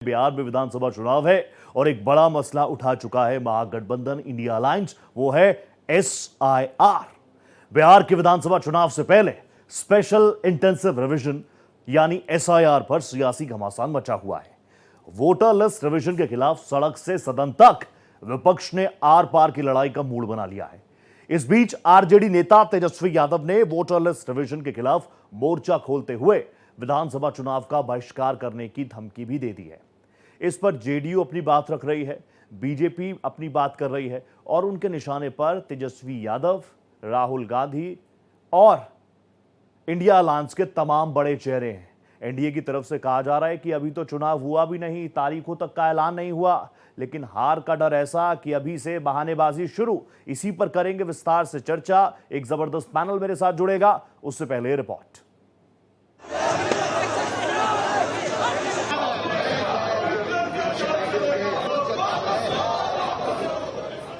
बिहार में विधानसभा चुनाव है और एक बड़ा मसला उठा चुका है महागठबंधन इंडिया अलायंस, वो है एसआईआर। बिहार के विधानसभा चुनाव से पहले स्पेशल इंटेंसिव रिवीजन यानी एसआईआर पर सियासी घमासान मचा हुआ है। वोटर लिस्ट रिवीजन के खिलाफ सड़क से सदन तक विपक्ष ने आर पार की लड़ाई का मूड बना लिया है। इस बीच आरजेडी नेता तेजस्वी यादव ने वोटर लिस्ट रिवीजन के खिलाफ मोर्चा खोलते हुए विधानसभा चुनाव का बहिष्कार करने की धमकी भी दे दी है। इस पर जेडीयू अपनी बात रख रही है, बीजेपी अपनी बात कर रही है और उनके निशाने पर तेजस्वी यादव, राहुल गांधी और इंडिया अलायंस के तमाम बड़े चेहरे हैं। एनडीए की तरफ से कहा जा रहा है कि अभी तो चुनाव हुआ भी नहीं, तारीखों तक का ऐलान नहीं हुआ, लेकिन हार का डर ऐसा कि अभी से बहानेबाजी शुरू। इसी पर करेंगे विस्तार से चर्चा। एक जबरदस्त पैनल मेरे साथ जुड़ेगा, उससे पहले रिपोर्ट।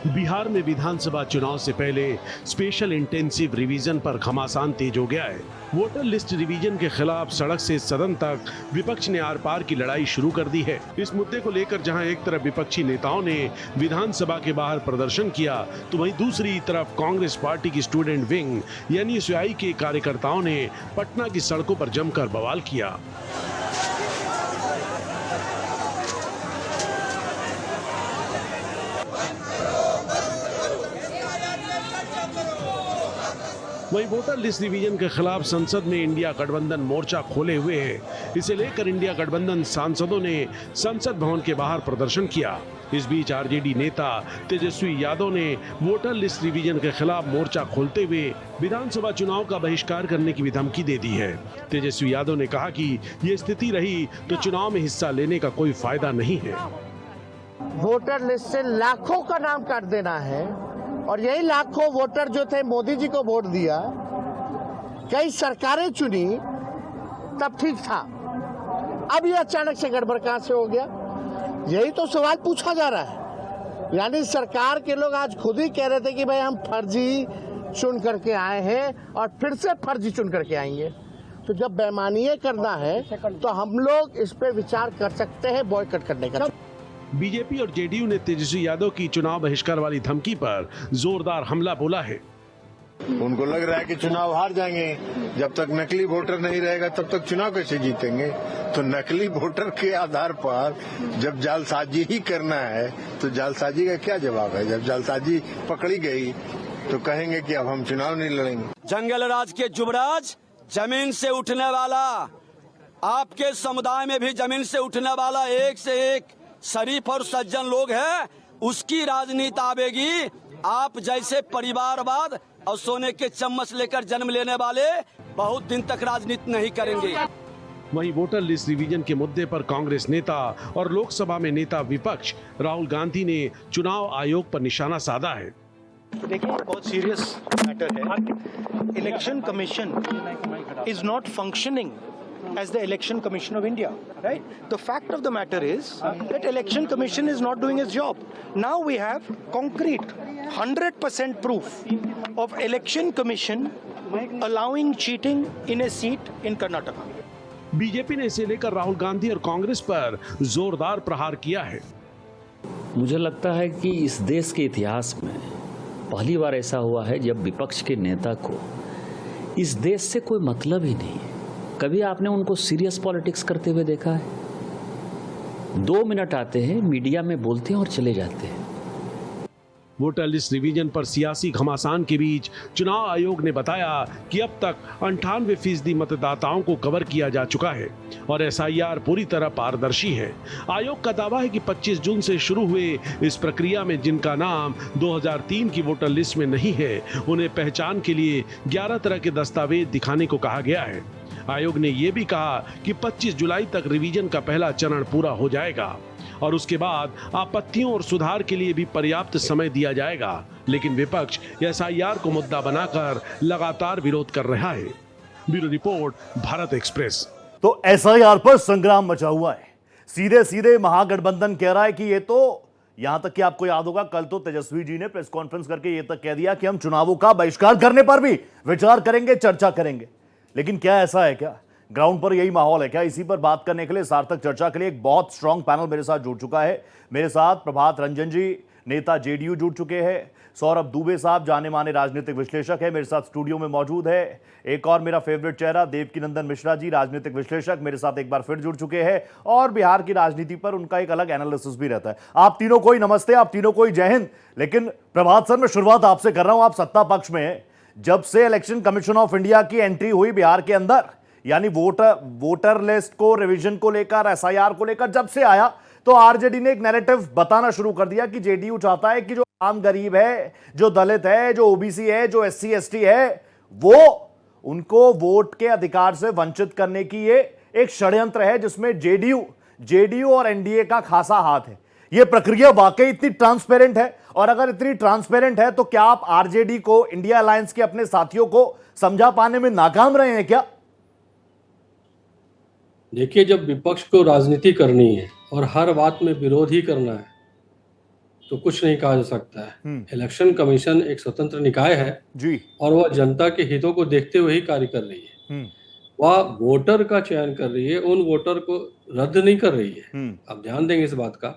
बिहार में विधानसभा चुनाव से पहले स्पेशल इंटेंसिव रिवीजन पर घमासान तेज हो गया है। वोटर लिस्ट रिवीजन के खिलाफ सड़क से सदन तक विपक्ष ने आर पार की लड़ाई शुरू कर दी है। इस मुद्दे को लेकर जहां एक तरफ विपक्षी नेताओं ने विधानसभा के बाहर प्रदर्शन किया, तो वहीं दूसरी तरफ कांग्रेस पार्टी की स्टूडेंट विंग यानी एसयूआई के कार्यकर्ताओं ने पटना की सड़कों पर जमकर बवाल किया। वहीं वोटर लिस्ट रिवीजन के खिलाफ संसद में इंडिया गठबंधन मोर्चा खोले हुए है। इसे लेकर इंडिया गठबंधन सांसदों ने संसद भवन के बाहर प्रदर्शन किया। इस बीच आरजेडी नेता तेजस्वी यादव ने वोटर लिस्ट रिवीजन के खिलाफ मोर्चा खोलते हुए विधानसभा चुनाव का बहिष्कार करने की भी धमकी दे दी है। तेजस्वी यादव ने कहा कि ये स्थिति रही तो चुनाव में हिस्सा लेने का कोई फायदा नहीं है। वोटर लिस्ट से लाखों का नाम काट देना है और यही लाखों वोटर जो थे मोदी जी को वोट दिया, कई सरकारें चुनी, तब ठीक था। अब ये अचानक से गड़बड़ कहां से हो गया, यही तो सवाल पूछा जा रहा है। यानी सरकार के लोग आज खुद ही कह रहे थे कि भाई हम फर्जी चुन करके आए हैं और फिर से फर्जी चुन करके आएंगे। तो जब बेईमानी करना है तो हम लोग इस पे विचार कर सकते हैं बॉयकॉट करने का। बीजेपी और जेडीयू ने तेजस्वी यादव की चुनाव बहिष्कार वाली धमकी पर जोरदार हमला बोला है। उनको लग रहा है कि चुनाव हार जाएंगे, जब तक नकली वोटर नहीं रहेगा तब तक चुनाव कैसे जीतेंगे। तो नकली वोटर के आधार पर जब जालसाजी ही करना है तो जालसाजी का क्या जवाब है। जब जालसाजी पकड़ी गई तो कहेंगे कि अब हम चुनाव नहीं लड़ेंगे। जंगल राज के जुबराज, जमीन से उठने वाला, आपके समुदाय में भी जमीन से उठने वाला एक से एक शरीफ और सज्जन लोग हैं, उसकी राजनीति आवेगी। आप जैसे परिवारवाद और सोने के चम्मच लेकर जन्म लेने वाले बहुत दिन तक राजनीति नहीं करेंगे। वहीं वोटर लिस्ट रिवीजन के मुद्दे पर कांग्रेस नेता और लोकसभा में नेता विपक्ष राहुल गांधी ने चुनाव आयोग पर निशाना साधा है। देखिए, बहुत सीरियस मैटर है। Election commission is not functioning as the Election Commission of India, right? The fact of the matter is that Election Commission is not doing its job. Now we have concrete 100% proof of Election Commission allowing cheating in a seat in Karnataka. BJP ने इसे लेकर राहुल गांधी और कांग्रेस पर जोरदार प्रहार किया है। मुझे लगता है कि इस देश के इतिहास में पहली बार ऐसा हुआ है जब विपक्ष के नेता को इस देश से कोई मतलब ही नहीं है। कभी आपने उनको सीरियस पॉलिटिक्स करते हुए देखा है? 2 मिनट आते हैं, मीडिया में बोलते हैं और चले जाते हैं। वोटर लिस्ट रिवीजन पर सियासी घमासान के बीच चुनाव आयोग ने बताया कि अब तक 98% मतदाताओं को कवर किया जा चुका है और एसआईआर पूरी तरह पारदर्शी है। आयोग का दावा है कि 25 जून से शुरू हुए इस प्रक्रिया में जिनका नाम 2003 की वोटर लिस्ट में नहीं है, उन्हें पहचान के लिए 11 तरह के दस्तावेज दिखाने को कहा गया है। आयोग ने यह भी कहा कि 25 जुलाई तक रिवीजन का पहला चरण पूरा हो जाएगा और उसके बाद आपत्तियों और सुधार के लिए भी पर्याप्त समय दिया जाएगा। लेकिन विपक्ष एसआईआर को मुद्दा बनाकर लगातार विरोध कर रहा है। Bureau report, Bharat express. तो एसआईआर पर संग्राम मचा हुआ है। सीधे सीधे महागठबंधन कह रहा है कि ये तो, यहां तक कि आपको याद होगा कल तो तेजस्वी जी ने प्रेस कॉन्फ्रेंस करके ये तक कह दिया कि हम चुनावों का बहिष्कार करने पर भी विचार करेंगे, चर्चा करेंगे। लेकिन क्या ऐसा है क्या ग्राउंड पर यही माहौल है क्या? इसी पर बात करने के लिए, सार्थक चर्चा के लिए एक बहुत स्ट्रांग पैनल मेरे साथ जुड़ चुका है। मेरे साथ प्रभात रंजन जी, नेता जेडीयू, जुड़ चुके हैं। सौरभ दुबे साहब, जाने माने राजनीतिक विश्लेषक है, मेरे साथ स्टूडियो में मौजूद है। एक और मेरा फेवरेट चेहरा देवकीनंदन मिश्रा जी, राजनीतिक विश्लेषक, मेरे साथ एक बार फिर जुड़ चुके हैं और बिहार की राजनीति पर उनका एक अलग एनालिसिस भी रहता है। आप तीनों को ही नमस्ते, आप तीनों को ही जय हिंद। लेकिन प्रभात सर, मैं शुरुआत आपसे कर रहा हूं। आप सत्ता पक्ष में हैं। जब से इलेक्शन कमीशन ऑफ इंडिया की एंट्री हुई बिहार के अंदर, यानी वोटर लिस्ट को रिवीजन को लेकर, एसआईआर को लेकर जब से आया, तो आरजेडी ने एक नैरेटिव बताना शुरू कर दिया कि जेडीयू चाहता है कि जो आम गरीब है, जो दलित है, जो ओबीसी है, जो एससी एसटी है, वो उनको वोट के अधिकार से वंचित करने की ये एक षड्यंत्र है जिसमें जेडीयू और एनडीए का खासा हाथ है। ये प्रक्रिया वाकई इतनी ट्रांसपेरेंट है? और अगर इतनी ट्रांसपेरेंट है तो क्या आप आरजेडी को, इंडिया अलायंस के अपने साथियों को समझा पाने में नाकाम रहे हैं क्या? देखिए, जब विपक्ष को राजनीति करनी है और हर बात में विरोध ही करना है तो कुछ नहीं कहा जा सकता है। इलेक्शन कमीशन एक स्वतंत्र निकाय है जी, और वह जनता के हितों को देखते हुए ही कार्य कर रही है। वह वोटर का चयन कर रही है, उन वोटर को रद्द नहीं कर रही है। आप ध्यान देंगे इस बात का।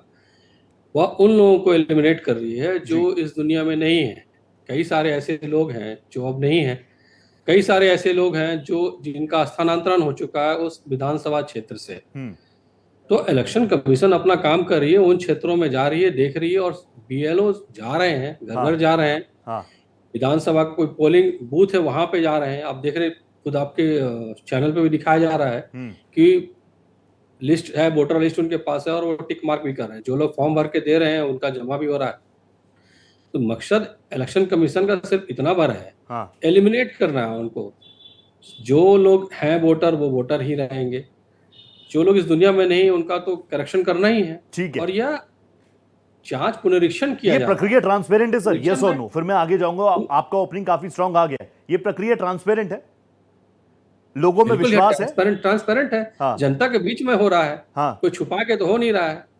वह उन लोगों को एलिमिनेट कर रही है जो इस दुनिया में नहीं है। कई सारे ऐसे लोग हैं जो अब नहीं है, कई सारे ऐसे लोग हैं जिनका स्थानांतरण हो चुका है उस विधानसभा क्षेत्र से। तो इलेक्शन कमीशन अपना काम कर रही है, उन क्षेत्रों में जा रही है, देख रही है, और बीएलओ जा रहे हैं, घर घर जा रहे हैं। विधानसभा का कोई पोलिंग बूथ है वहां पे जा रहे हैं। आप देख रहे, खुद आपके चैनल पे भी दिखाया जा रहा है कि लिस्ट है, वोटर लिस्ट उनके पास है और वो टिक मार्क भी कर रहे हैं। जो लोग फॉर्म भर के दे रहे हैं उनका जमा भी हो रहा है। तो मकसद इलेक्शन कमीशन का सिर्फ इतना भर है, एलिमिनेट करना है उनको। जो लोग हैं वोटर, वो वोटर ही रहेंगे। जो लोग इस दुनिया में नहीं, उनका तो करेक्शन करना ही है। ठीक है। और यह जांच पुनरीक्षण किया ये प्रक्रिया ट्रांसपेरेंट है सर, यस और नो? फिर मैं आगे जाऊंगा। आपका ओपनिंग काफी स्ट्रांग आ गया है। ये प्रक्रिया ट्रांसपेरेंट है, लोगों में विश्वास है? ट्रांसपेरेंट है। जनता के बीच में हो रहा है। कोई छुपा के तो हो नहीं रहा है।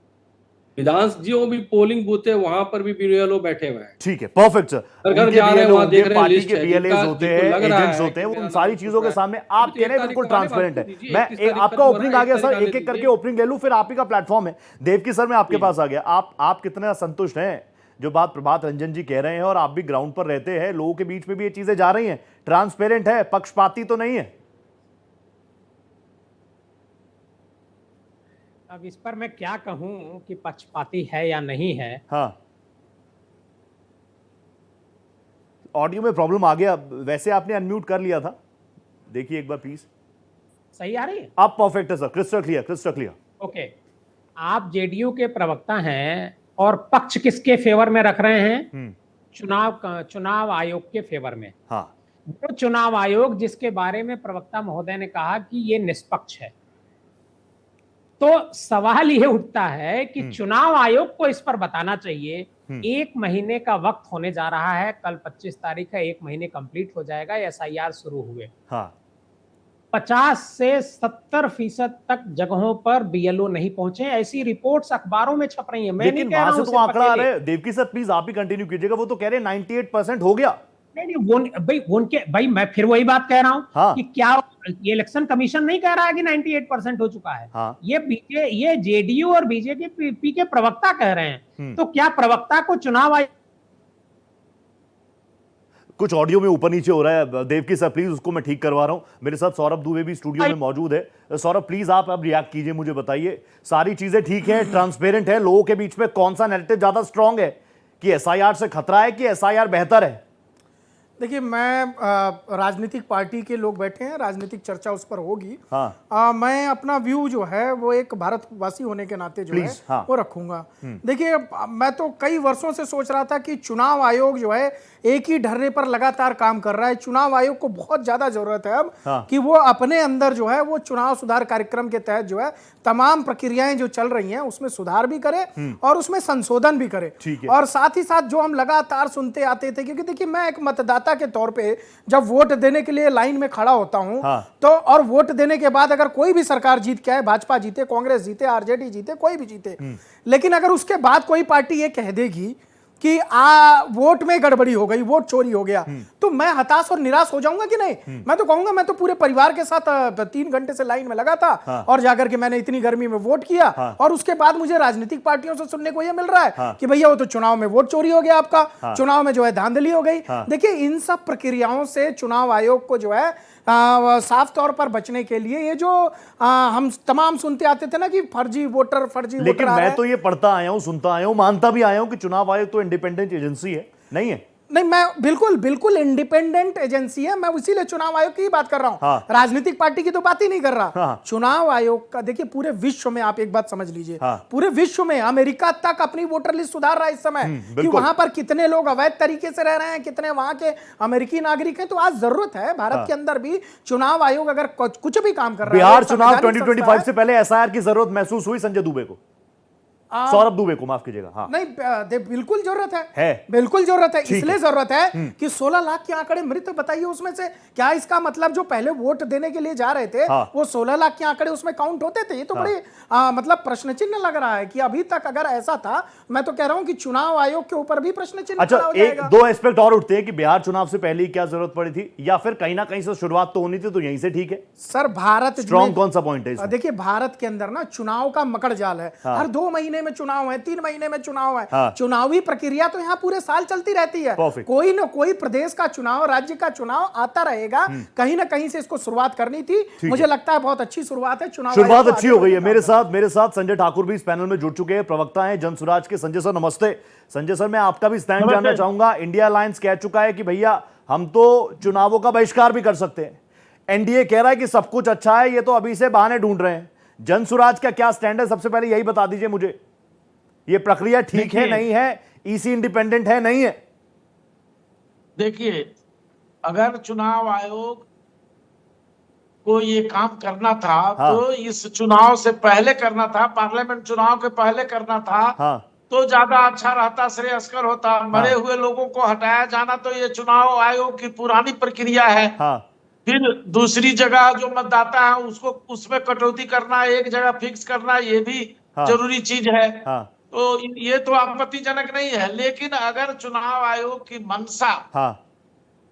जो भी पोलिंग बूथ है वहां पर भी बीएलओ बैठे हुए हैं। ठीक है, परफेक्ट सर। घर जा रहे हैं, वहां देख रहे हैं, पार्टी के बीएलएस होते हैं, एजेंट्स होते हैं, उन सारी चीजों के सामने आप कह रहे हैं बिल्कुल ट्रांसपेरेंट है। मैं आपका ओपनिंग आ गया सर, एक एक करके ओपनिंग ले लूं, फिर आप ही का प्लेटफॉर्म है। देवकी सर, मैं आपके पास आ गया। आप कितना संतुष्ट हैं जो बात प्रभात रंजन जी कह रहे हैं, और आप भी ग्राउंड पर रहते हैं, लोगों के बीच में भी ये चीजें जा रही हैं, ट्रांसपेरेंट है, पक्षपाती तो नहीं है? अब इस पर मैं क्या कहूं कि पक्षपाती है या नहीं है। ऑडियो में प्रॉब्लम आ गया, वैसे आपने अनम्यूट कर लिया था, देखिए एक बार प्लीज। सही आ रही है? आप परफेक्ट है सर, क्रिस्टल क्लियर। ओके, आप जेडीयू के प्रवक्ता हैं और पक्ष किसके फेवर में रख रहे हैं? चुनाव आयोग के फेवर में। वो चुनाव आयोग जिसके बारे में प्रवक्ता महोदय ने कहा कि ये निष्पक्ष है, तो सवाल ये उठता है कि चुनाव आयोग को इस पर बताना चाहिए। 1 महीने का वक्त होने जा रहा है, कल 25 तारीख है, 1 महीने कंप्लीट हो जाएगा एसआईआर शुरू हुए। 50 से 70% तक जगहों पर बीएलओ नहीं पहुंचे, ऐसी रिपोर्ट्स अखबारों में छप रही है। मैं नहीं कह रहा हूं, तो आंकड़ा आ रहा है। देवकी सर प्लीज आप ही कंटिन्यू कीजिएगा। वो तो कह रहे हैं 98% हो गया। नहीं, मैं फिर वही बात कह रहा हूं कि क्या ये इलेक्शन कमीशन नहीं कह रहा है कि 98% हो चुका है। ये जेडीयू और बीजेपी के प्रवक्ता कह रहे हैं। तो क्या प्रवक्ता को चुनाव आयोग? कुछ ऑडियो में ऊपर नीचे हो रहा है, देवकी सर प्लीज उसको मैं ठीक करवा रहा हूं। मेरे साथ सौरभ दुबे भी स्टूडियो में मौजूद है। सौरभ प्लीज आप अब रिएक्ट कीजिए, मुझे बताइए सारी चीजें ठीक है, ट्रांसपेरेंट है, लोगों के बीच में कौन सा नैरेटिव ज्यादा स्ट्रांग है कि एसआईआर से खतरा है कि एसआईआर बेहतर है? देखिए, मैं राजनीतिक पार्टी के लोग बैठे हैं, राजनीतिक चर्चा उस पर होगी। मैं अपना व्यू जो है वो एक भारतवासी होने के नाते जो है वो रखूंगा। देखिए, मैं तो कई वर्षों से सोच रहा था कि चुनाव आयोग जो है एक ही ढर्रे पर लगातार काम कर रहा है। चुनाव आयोग को बहुत ज्यादा जरूरत है अब कि वो अपने अंदर जो है वो चुनाव सुधार कार्यक्रम के तहत जो है तमाम प्रक्रियाएं जो चल रही हैं उसमें सुधार भी करे और उसमें संशोधन भी करे। और साथ ही साथ जो हम लगातार सुनते आते थे, क्योंकि देखिए मैं एक मतदाता के तौर पे जब वोट देने के लिए लाइन में खड़ा होता हूं तो, और वोट देने के बाद अगर कोई भी सरकार जीत के आए, भाजपा जीते, कांग्रेस जीते, आरजेडी जीते, कोई भी जीते, लेकिन अगर उसके बाद कोई पार्टी ये कह देगी कि वोट में गड़बड़ी हो गई, वोट चोरी हो गया, तो मैं हताश और निराश हो जाऊंगा कि नहीं? मैं तो कहूंगा मैं तो पूरे परिवार के साथ 3 घंटे से लाइन में लगा था और जाकर के मैंने इतनी गर्मी में वोट किया और उसके बाद मुझे राजनीतिक पार्टियों से सुनने को यह मिल रहा है कि भैया वो तो चुनाव में वोट चोरी हो गया आपका, चुनाव में जो है धांधली हो गई। देखिए इन सब प्रक्रियाओं से चुनाव आयोग को जो है साफ तौर पर बचने के लिए ये जो हम तमाम सुनते आते थे ना कि फर्जी वोटर लेकिन मैं तो ये पढ़ता आया हूं, सुनता आया हूं, मानता भी आया हूं कि चुनाव आयोग तो इंडिपेंडेंट एजेंसी है, नहीं है? नहीं, मैं बिल्कुल इंडिपेंडेंट एजेंसी है, मैं इसीलिए चुनाव आयोग की ही बात कर रहा हूं। राजनीतिक पार्टी की तो बात ही नहीं कर रहा। चुनाव आयोग का देखिए पूरे विश्व में, आप एक बात समझ लीजिए, पूरे विश्व में अमेरिका तक अपनी वोटर लिस्ट सुधार रहा है इस समय कि वहां पर कितने लोग अवैध तरीके से रह रहे हैं, कितने वहां के अमेरिकी नागरिक हैं। तो आज जरूरत है भारत के अंदर भी चुनाव आयोग अगर कुछ भी काम कर रहा है। बिहार चुनाव 2025 से पहले एसआईआर की जरूरत महसूस हुई संजय दुबे को, सौरभ दुबे को, माफ कीजिएगा? हाँ, नहीं, बिल्कुल जरूरत है, बिल्कुल जरूरत है। इसलिए जरूरत है कि 16 लाख के आंकड़े मृत बताइए उसमें से क्या इसका मतलब जो पहले वोट देने के लिए जा रहे थे वो 16 लाख के आंकड़े उसमें काउंट होते थे? ये तो बड़ी मतलब प्रश्न चिन्ह लग रहा है कि अभी तक अगर ऐसा था, मैं तो कह रहा हूं कि चुनाव आयोग के ऊपर भी प्रश्न चिन्ह अच्छा, एक दो एस्पेक्ट और उठते हैं कि बिहार चुनाव से पहले क्या जरूरत पड़ी थी, या फिर कहीं ना कहीं से शुरुआत तो होनी थी, तो यहीं से ठीक है? सर भारत स्ट्रॉन्ग कौन सा पॉइंट है? देखिए भारत के अंदर ना चुनाव का मकड़ जाल है। हर 2 महीने में चुनाव है, 3 महीने में चुनाव है। चुनावी प्रक्रिया तो यहाँ पूरे साल चलती रहती है। कोई ना कोई प्रदेश का चुनाव, राज्य का चुनाव आता रहेगा। कहीं ना कहीं से इसको शुरुआत करनी थी। मुझे लगता है बहुत अच्छी शुरुआत है। शुरुआत अच्छी हो गई है। मेरे साथ संजय ठाकुर भी इस पैनल में जुड़ चुके हैं, प्रवक्ता हैं जनसुराज के। संजय सर नमस्ते। संजय सर, मैं आपका भी स्टैंड जानना चाहूंगा। इंडिया अलायंस कह चुका है कि भैया हम तो चुनावों का बहिष्कार भी कर सकते हैं। एनडीए कह रहा है कि सब कुछ अच्छा है, ये तो अभी से बहाने ढूंढ रहे हैं। जनसुराज का क्या स्टैंड है? सबसे पहले यही बता दीजिए मुझे, ये प्रक्रिया ठीक है, नहीं है? ईसी इंडिपेंडेंट है, नहीं है? देखिए, अगर चुनाव आयोग को ये काम करना था तो इस चुनाव से पहले करना था, पार्लियामेंट चुनाव के पहले करना था, तो ज्यादा अच्छा रहता, श्रेयस्कर होता। मरे हुए लोगों को हटाया जाना तो ये चुनाव आयोग की पुरानी प्रक्रिया है। फिर दूसरी जगह जो मतदाता है उसको उसमें कटौती करना, एक जगह फिक्स करना, ये भी जरूरी चीज है। तो ये तो आपत्तिजनक नहीं है। लेकिन अगर चुनाव आयोग की मंशा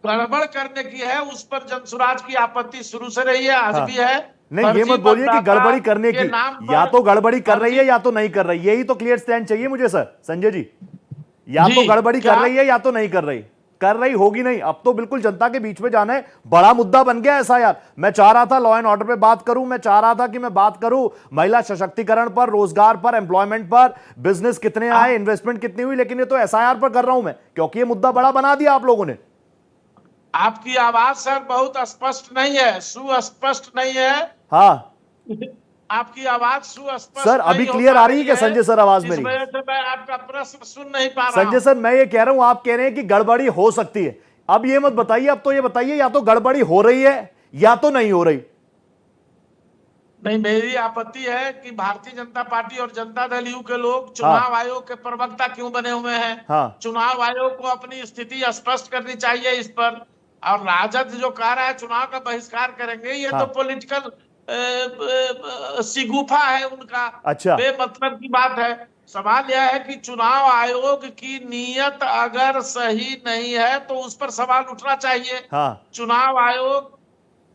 गड़बड़ करने की है, उस पर जनसुराज की आपत्ति शुरू से रही है, आज भी है। नहीं, ये मत बोलिए कि गड़बड़ी करने की, या तो गड़बड़ी कर रही है या तो नहीं कर रही। यही तो क्लियर स्टैंड चाहिए मुझे सर। संजय जी, या तो गड़बड़ी कर रही है या तो नहीं कर रही। कर रही होगी नहीं, अब तो बिल्कुल जनता के बीच में जाना है। बड़ा मुद्दा बन गया ऐसा यार। मैं चाह रहा था लॉ एंड ऑर्डर पे बात करूं, मैं चाह रहा था कि मैं बात करूं महिला सशक्तिकरण पर, रोजगार पर, एम्प्लॉयमेंट पर, बिजनेस कितने आए, इन्वेस्टमेंट कितनी हुई, लेकिन ये तो एसआईआर पर कर रहा हूं मैं, क्योंकि ये मुद्दा बड़ा बना दिया आप लोगों ने। आपकी आवाज सर बहुत स्पष्ट नहीं है, सुस्पष्ट नहीं है। हाँ, आपकी आवाज सुस्पष्ट सर अभी क्लियर आ रही है क्या संजय सर आवाज मेरी? इस वजह से मैं आपका प्रश्न सुन नहीं पा रहा। संजय सर, मैं ये कह रहा हूं, आप कह रहे हैं कि गड़बड़ी हो सकती है। अब ये मत बताइए, अब तो ये बताइए या तो गड़बड़ी हो रही है या तो नहीं हो रही। नहीं, मेरी आपत्ति है कि भारतीय जनता पार्टी और जनता दल यू के लोग चुनाव आयोग के प्रवक्ता क्यों बने हुए हैं। चुनाव आयोग को अपनी स्थिति स्पष्ट करनी चाहिए इस पर। और राजद जो कह रहा है चुनाव का बहिष्कार करेंगे, ये तो पॉलिटिकल सिगुफा है उनका। अच्छा, बेमतलब की बात है। सवाल यह है कि चुनाव आयोग की नीयत अगर सही नहीं है तो उस पर सवाल उठना चाहिए। चुनाव आयोग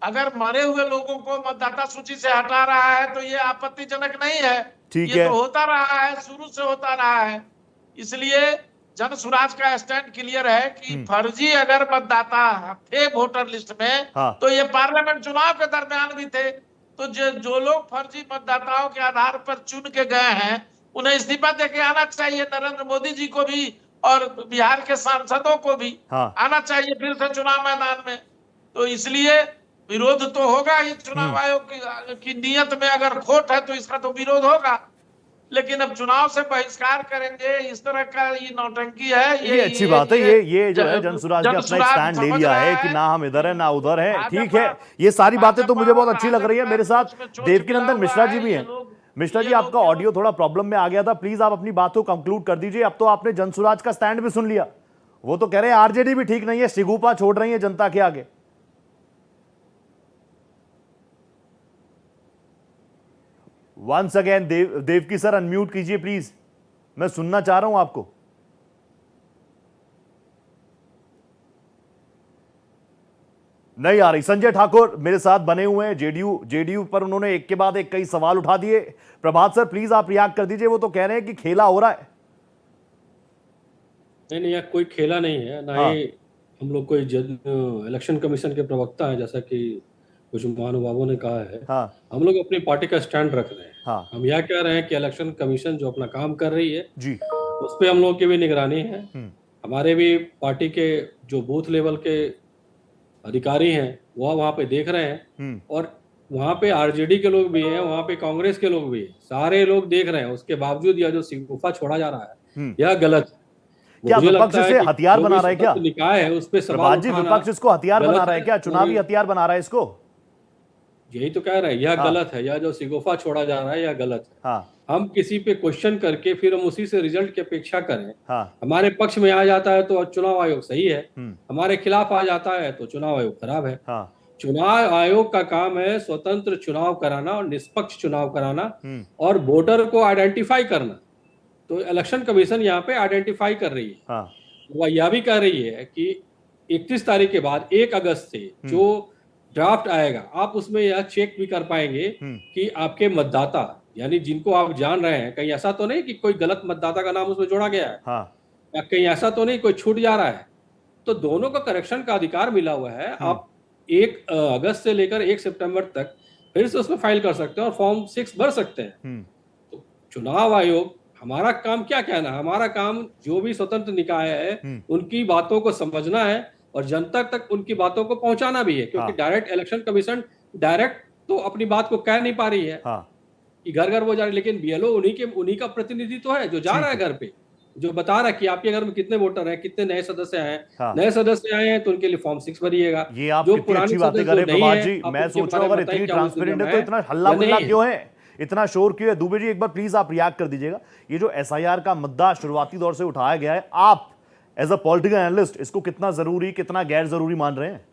अगर मरे हुए लोगों को मतदाता सूची से हटा रहा है तो ये आपत्तिजनक नहीं है। ये तो होता रहा है, शुरू से होता रहा है। इसलिए जनसुराज का स्टैंड क्लियर है कि फर्जी अगर मतदाता थे वोटर लिस्ट में तो ये पार्लियामेंट चुनाव के दरमियान भी थे। तो जो लोग फर्जी मतदाताओं के आधार पर चुन के गए हैं उन्हें इस्तीफा देके आना चाहिए। नरेंद्र मोदी जी को भी और बिहार के सांसदों को भी आना चाहिए फिर से चुनाव मैदान में। तो इसलिए विरोध तो होगा ही। चुनाव आयोग की नीयत में अगर खोट है तो इसका तो विरोध होगा। लेकिन अब चुनाव से बहिष्कार करेंगे, इस तरह का ये नौटंकी है। ये अच्छी बात है। ये जो है जनसुराज ने अपना स्टैंड ले लिया है कि ना हम इधर है ना उधर है। ठीक है, ये सारी बातें तो मुझे बहुत अच्छी लग रही है। मेरे साथ देवकीनंदन मिश्रा जी भी हैं। मिश्रा जी, आपका ऑडियो थोड़ा प्रॉब्लम में आ गया था, प्लीज आप अपनी बात को कंक्लूड कर दीजिए। अब तो आपने जनसुराज का स्टैंड भी सुन लिया। वो तो कह रहे हैं आरजेडी भी ठीक नहीं है, सिगुपा छोड़ रही है जनता के आगे। Once again Devaki sir, unmute कीजिए प्लीज, मैं सुनना चाह रहा हूं आपको। नहीं आ रही। संजय ठाकुर मेरे साथ बने हुए हैं, जेडीयू पर उन्होंने एक के बाद एक कई सवाल उठा दिए। प्रभात सर प्लीज आप रिएक्ट कर दीजिए। वो तो कह रहे हैं कि खेला हो रहा है। नहीं, यहाँ कोई खेला नहीं है, ना ही हम लोग कोई इलेक्शन कमीशन के प्रवक्ता है जैसा कि कुछ महानुभावों ने कहा है। हम लोग अपनी पार्टी का स्टैंड रख रहे हैं। हम यह कह रहे हैं कि इलेक्शन कमीशन जो अपना काम कर रही है जी, उस पर हम लोगों की भी निगरानी है। हमारे भी पार्टी के जो बूथ लेवल के अधिकारी हैं वो वहाँ पे देख रहे हैं, और वहाँ पे आरजेडी के लोग भी हैं, वहाँ पे कांग्रेस के लोग भी हैं, सारे लोग देख रहे हैं। उसके बावजूद यह जो सिगुफा छोड़ा जा रहा है यह गलत है। क्या विपक्ष इसे हथियार बना रहा है? क्या निकाय है उस पे सवाल उठाना, विपक्ष इसको हथियार बना रहा है क्या? चुनावी हथियार बना रहा है इसको? यही तो कह रहे हैं, यह गलत है। यह जो सिगोफा छोड़ा जा रहा है यह गलत है। हम किसी पे क्वेश्चन करके फिर हम उसी से रिजल्ट की अपेक्षा करें। हमारे पक्ष में आ जाता है तो चुनाव आयोग सही है, हमारे खिलाफ आ जाता है तो चुनाव आयोग खराब है। चुनाव आयोग का काम है स्वतंत्र चुनाव कराना और निष्पक्ष चुनाव कराना और वोटर को आइडेंटिफाई करना। तो इलेक्शन कमीशन यहाँ पे आइडेंटिफाई कर रही है। वह यह भी कह रही है कि 31 तारीख के बाद 1 अगस्त से जो ड्राफ्ट आएगा आप उसमें यह चेक भी कर पाएंगे कि आपके मतदाता, यानी जिनको आप जान रहे हैं, कहीं ऐसा तो नहीं कि कोई गलत मतदाता का नाम उसमें जोड़ा गया है, या कहीं ऐसा तो नहीं कोई छूट जा रहा है। तो दोनों का करेक्शन का अधिकार मिला हुआ है। आप 1 अगस्त से लेकर 1 सितंबर तक फिर से उसमें फाइल कर सकते हैं और फॉर्म 6 भर सकते हैं। तो चुनाव आयोग, हमारा काम क्या कहना है, हमारा काम जो भी स्वतंत्र निकाय है उनकी बातों को समझना है और जनता तक उनकी बातों को पहुंचाना भी है, क्योंकि डायरेक्ट इलेक्शन कमीशन डायरेक्ट तो अपनी बात को कह नहीं पा रही है कि घर घर वो जा रही, लेकिन बीएलओ उन्हीं का प्रतिनिधि तो है जो जा रहा है घर पे, जो बता रहा है कि आपके घर में कितने वोटर हैं, कितने नए सदस्य हैं। नए सदस्य आए हैं तो उनके लिए फॉर्म 6 भरिएगा। ये आप जो कितनी अच्छी बातें कर रहे हैं प्रभात जी, मैं सोच रहा हूँ अगर इतनी ट्रांसपेरेंट है तो इतना हल्ला गुल्ला क्यों है, इतना शोर क्यों है? दुबे जी एक बार प्लीज आप रिएक्ट कर दीजिएगा। ये जो एसआईआर का मुद्दा शुरुआती दौर से उठाया गया है, आप एज अ पॉलिटिकल एनालिस्ट इसको कितना जरूरी, कितना गैर जरूरी मान रहे हैं?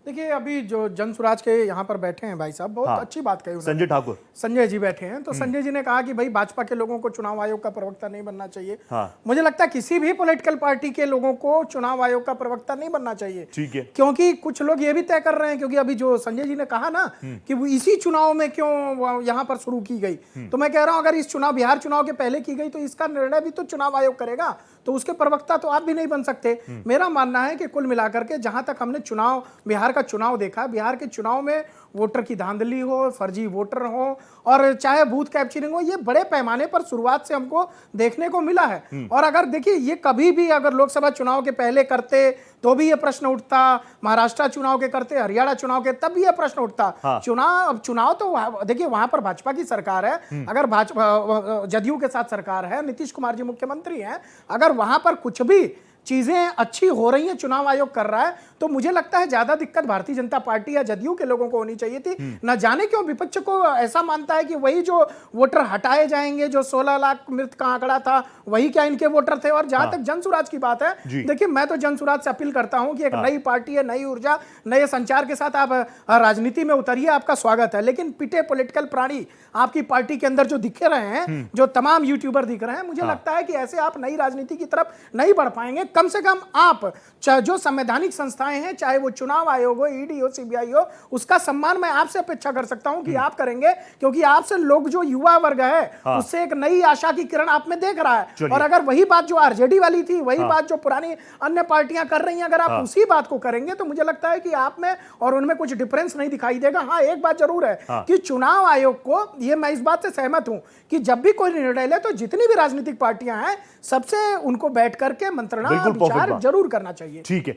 देखिए, अभी जो जनसुराज के यहाँ पर बैठे हैं भाई साहब, बहुत अच्छी बात कही संजय ठाकुर, संजय जी बैठे हैं, तो संजय जी ने कहा कि भाई भाजपा के लोगों को चुनाव आयोग का प्रवक्ता नहीं बनना चाहिए। मुझे लगता है किसी भी पॉलिटिकल पार्टी के लोगों को चुनाव आयोग का प्रवक्ता नहीं बनना चाहिए। ठीक है, क्योंकि कुछ लोग ये भी तय कर रहे हैं, क्योंकि अभी जो संजय जी ने कहा ना कि वो इसी चुनाव में क्यों यहाँ पर शुरू की गई, तो मैं कह रहा हूं अगर इस चुनाव, बिहार चुनाव के पहले की गई तो इसका निर्णय भी तो चुनाव आयोग करेगा, तो उसके प्रवक्ता तो आप भी नहीं बन सकते। मेरा मानना है कि कुल मिलाकर के जहां तक हमने चुनाव, बिहार का चुनाव देखा, बिहार के चुनाव में वोटर की धांधली हो, फर्जी वोटर हो, और चाहे बूथ कैप्चरिंग हो, ये बड़े पैमाने पर शुरुआत से हमको देखने को मिला है। और अगर देखिए, ये कभी भी अगर लोकसभा चुनाव के पहले करते तो भी ये प्रश्न उठता, महाराष्ट्र चुनाव के करते, हरियाणा चुनाव के तब भी ये प्रश्न उठता। चुनाव तो देखिए वहां पर भाजपा की सरकार है, अगर भाजपा जदयू के साथ सरकार है, नीतीश कुमार जी मुख्यमंत्री हैं, अगर वहां पर कुछ भी चीजें अच्छी हो रही हैं, चुनाव आयोग कर रहा है, तो मुझे लगता है ज्यादा दिक्कत भारतीय जनता पार्टी या जदयू के लोगों को होनी चाहिए थी। न जाने क्यों विपक्ष को ऐसा मानता है कि वही जो वोटर हटाए जाएंगे, जो 16 लाख मृत का आंकड़ा था, वही क्या इनके वोटर थे। और जहां तक जनसुराज की बात है, देखिए मैं तो जनसुराज से अपील करता हूं कि एक नई पार्टी है, नई ऊर्जा, नए संचार के साथ आप राजनीति में उतरिए, आपका स्वागत है। लेकिन पिटे पॉलिटिकल प्राणी आपकी पार्टी के अंदर जो दिख रहे हैं, जो तमाम यूट्यूबर दिख रहे हैं, मुझे लगता है कि ऐसे आप नई राजनीति की तरफ नहीं बढ़ पाएंगे। कम से कम आप जो संवैधानिक संस्थाएं हैं, चाहे वो चुनाव आयोग हो, ईडी हो, सीबीआई हो, उसका सम्मान मैं आपसे अपेक्षा कर सकता हूं कि आप करेंगे, क्योंकि आपसे लोग, जो युवा वर्ग है, उससे एक नई आशा की किरण आप में देख रहा है। और अगर वही बात जो आरजेडी वाली थी, वही बात जो पुरानी अन्य पार्टियां कर रही हैं, अगर आप उसी बात को करेंगे तो मुझे लगता है कि आप में और उनमें कुछ डिफरेंस नहीं दिखाई देगा। हाँ, एक बात जरूर है कि चुनाव आयोग को, ये मैं इस बात से सहमत हूं कि जब भी कोई निर्णय ले तो जितनी भी राजनीतिक पार्टियां हैं, सबसे उनको बैठ करके मंत्रणा विचार जरूर करना चाहिए। ठीक है,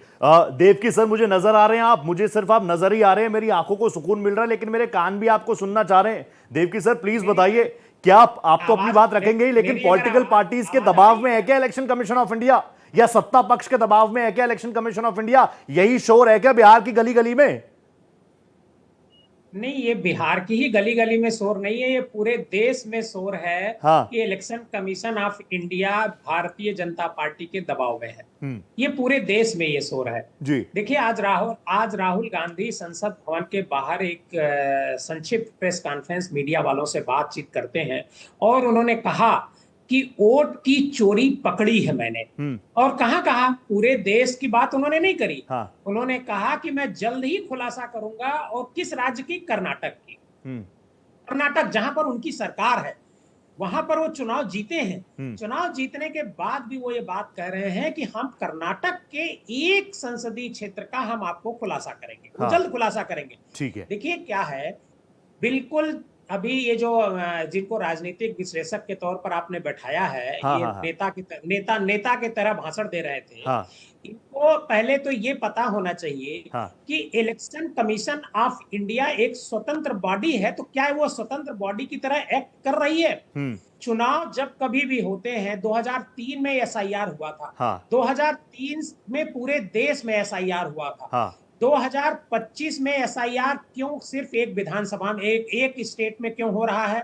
देवकी सर मुझे नजर आ रहे हैं आप, मुझे सिर्फ आप नजर ही आ रहे हैं, मेरी आंखों को सुकून मिल रहा है, लेकिन मेरे कान भी आपको सुनना चाह रहे हैं। देवकी सर प्लीज बताइए, क्या आप तो अपनी बात रखेंगे ही, लेकिन पॉलिटिकल पार्टीज के दबाव में है क्या इलेक्शन कमीशन ऑफ इंडिया, या सत्ता पक्ष के दबाव में है क्या इलेक्शन कमीशन ऑफ इंडिया? यही शोर है क्या बिहार की गली गली में? नहीं, ये बिहार की ही गली गली में शोर नहीं है, ये पूरे देश में शोर है कि election commission of India Bharatiya Janata party के दबाव में है। ये पूरे देश में ये शोर है जी। देखिए, आज राहुल गांधी संसद भवन के बाहर एक संक्षिप्त प्रेस कॉन्फ्रेंस मीडिया वालों से बातचीत करते हैं और उन्होंने कहा कि वोट की चोरी पकड़ी है मैंने। और कहां कहा, पूरे देश की बात उन्होंने नहीं करी। उन्होंने कहा कि मैं जल्द ही खुलासा करूंगा, और किस राज्य की, कर्नाटक की। कर्नाटक जहां पर उनकी सरकार है, वहां पर वो चुनाव जीते हैं। चुनाव जीतने के बाद भी वो ये बात कह रहे हैं कि हम कर्नाटक के एक संसदीय क्षेत्र का हम आपको खुलासा करेंगे, जल्द खुलासा करेंगे। ठीक है। देखिए क्या है, बिल्कुल अभी ये जो जिनको राजनीतिक विश्लेषक के तौर पर आपने बैठाया है, ये नेता की तरह भाषण दे रहे थे। इनको पहले तो ये पता होना चाहिए कि इलेक्शन कमीशन ऑफ इंडिया एक स्वतंत्र बॉडी है, तो क्या वो स्वतंत्र बॉडी की तरह एक्ट कर रही है? चुनाव जब कभी भी होते हैं, 2003 में एसआईआर हुआ था, 2003 में पूरे देश में एसआईआर हुआ था, 2025 में एसआईआर क्यों सिर्फ एक विधानसभा में, एक स्टेट में क्यों हो रहा है?